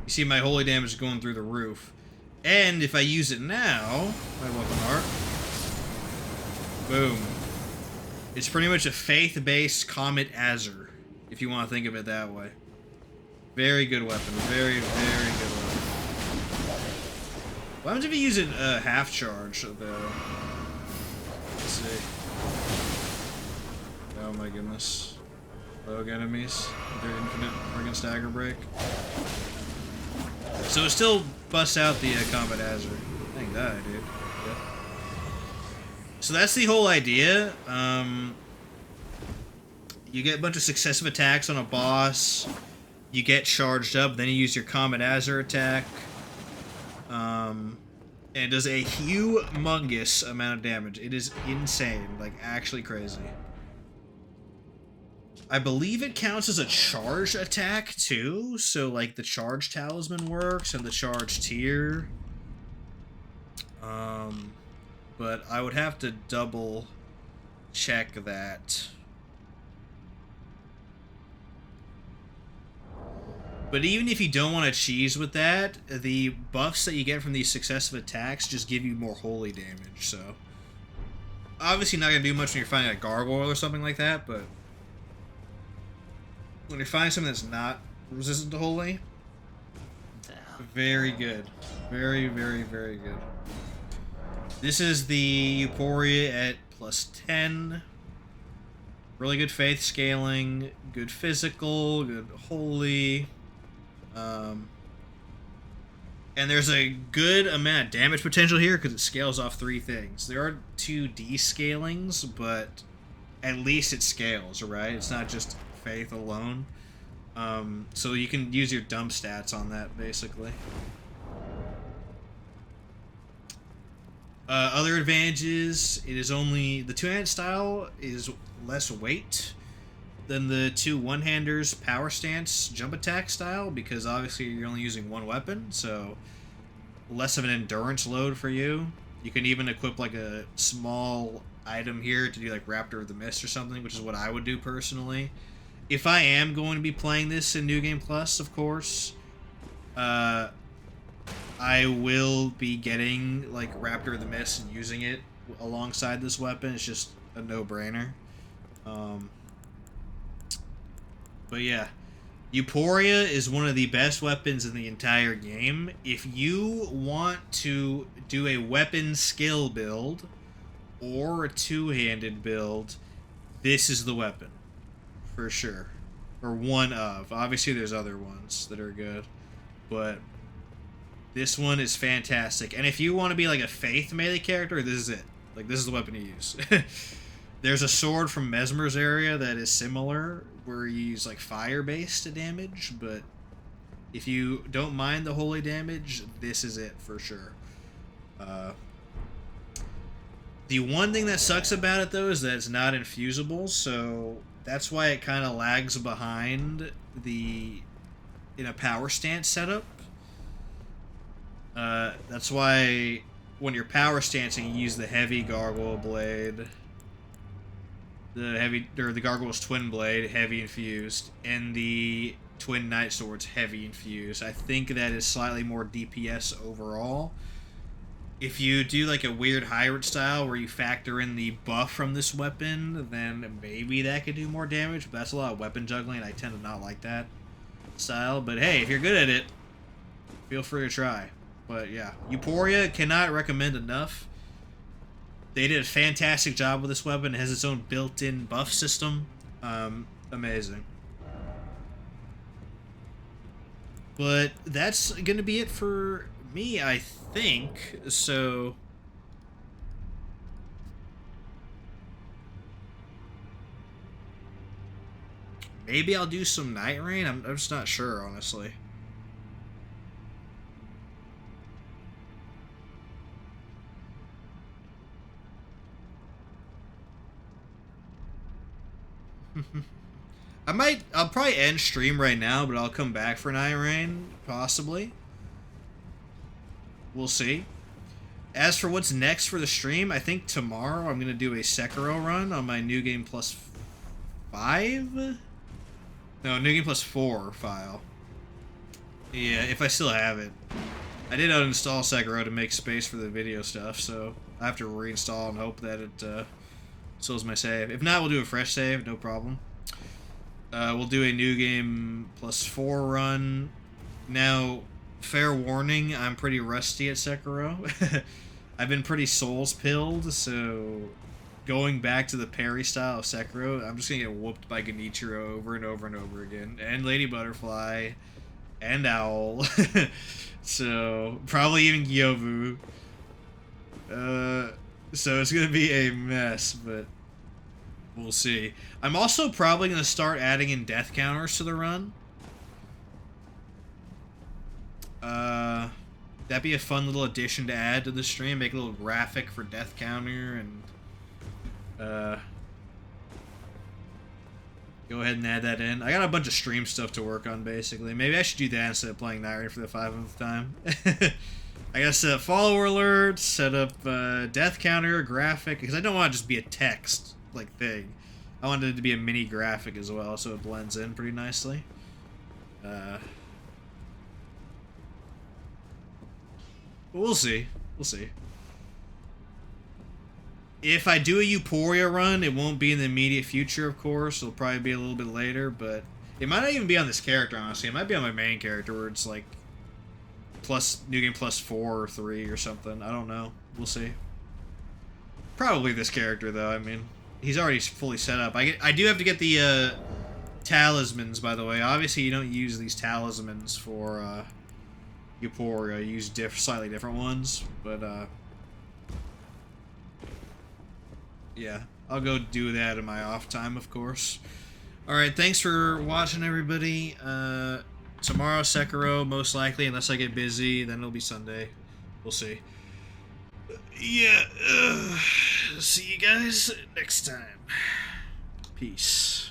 You see my holy damage is going through the roof. And if I use it now, my weapon art, boom. It's pretty much a faith-based Comet Azure, if you want to think of it that way. Very good weapon. Very, very good weapon. What happens if you use it half charge, though? Let's see. Oh my goodness. Rogue enemies. Their infinite friggin' stagger break. So it still busts out the Combat Azure. Thank God, dude. Yeah. So that's the whole idea. You get a bunch of successive attacks on a boss. You get charged up, then you use your Combat Azure attack. And it does a humongous amount of damage. It is insane. Like, actually crazy. I believe it counts as a charge attack, too. So, like, the charge talisman works and the charge tier. But I would have to double check that. But even if you don't want to cheese with that, the buffs that you get from these successive attacks just give you more holy damage, so... Obviously not going to do much when you're fighting a gargoyle or something like that, but... When you're fighting something that's not resistant to holy... Very good. Very, very, very good. This is the Euphoria at plus 10. Really good faith scaling, good physical, good holy... and there's a good amount of damage potential here because it scales off 3 things. There are 2 descalings, but at least it scales, right? It's not just faith alone. So you can use your dump stats on that, basically. Other advantages, it is only... The two-handed style is less weight than the 2 one-handers power stance jump attack style, because obviously you're only using 1 weapon, so less of an endurance load for you. You can even equip like a small item here to do like Raptor of the Mist or something, which is what I would do personally. If I am going to be playing this in New Game Plus, of course, I will be getting like Raptor of the Mist and using it alongside this weapon. It's just a no-brainer. But yeah, Euphoria is one of the best weapons in the entire game. If you want to do a weapon skill build or a two-handed build, this is the weapon. For sure. Or one of. Obviously there's other ones that are good. But this one is fantastic. And if you want to be like a faith melee character, this is it. Like, this is the weapon to use. There's a sword from Mesmer's area that is similar, where you use like fire-based damage, but if you don't mind the holy damage, this is it for sure. The one thing that sucks about it though is that it's not infusible, so that's why it kind of lags behind in a power stance setup. That's why when you're power stancing, you use the heavy gargoyle blade. The gargoyle's twin blade, heavy infused, and the twin knight sword's heavy infused. I think that is slightly more DPS overall. If you do like a weird hybrid style where you factor in the buff from this weapon, then maybe that could do more damage, but that's a lot of weapon juggling, and I tend to not like that style. But hey, if you're good at it, feel free to try. But yeah, Euphoria, cannot recommend enough. They did a fantastic job with this weapon. It has its own built-in buff system. Amazing. But that's going to be it for me, I think. So maybe I'll do some Night Rain. I'm just not sure, honestly. I'll probably end stream right now, but I'll come back for Night Rain, possibly. We'll see. As for what's next for the stream, I think tomorrow I'm going to do a Sekiro run on my New Game Plus 5? No, New Game Plus 4 file. Yeah, if I still have it. I did uninstall Sekiro to make space for the video stuff, so I have to reinstall and hope that it So is my save. If not, we'll do a fresh save, no problem. We'll do a new game +4 run. Now, fair warning, I'm pretty rusty at Sekiro. I've been pretty souls-pilled, so going back to the parry style of Sekiro, I'm just gonna get whooped by Genichiro over and over and over again. And Lady Butterfly. And Owl. So, probably even Gyovu. So it's gonna be a mess, but we'll see. I'm also probably gonna start adding in death counters to the run. That'd be a fun little addition to add to the stream. Make a little graphic for death counter and go ahead and add that in. I got a bunch of stream stuff to work on, basically. Maybe I should do that instead of playing Night Rain for the 500th time. I gotta set up follower alerts, set up death counter, graphic, because I don't want to just be a text like thing. I wanted it to be a mini graphic as well, so it blends in pretty nicely. We'll see. We'll see. If I do a Euphoria run, it won't be in the immediate future, of course. It'll probably be a little bit later, but it might not even be on this character, honestly. It might be on my main character, where it's like new game +4 or 3 or something. I don't know. We'll see. Probably this character, though. I mean, he's already fully set up. I do have to get the talismans, by the way. Obviously, you don't use these talismans for Euphoria. You use slightly different ones, but yeah, I'll go do that in my off time, of course. Alright, thanks for watching, everybody. Tomorrow, Sekiro, most likely, unless I get busy, then it'll be Sunday. We'll see. Yeah, see you guys next time. Peace.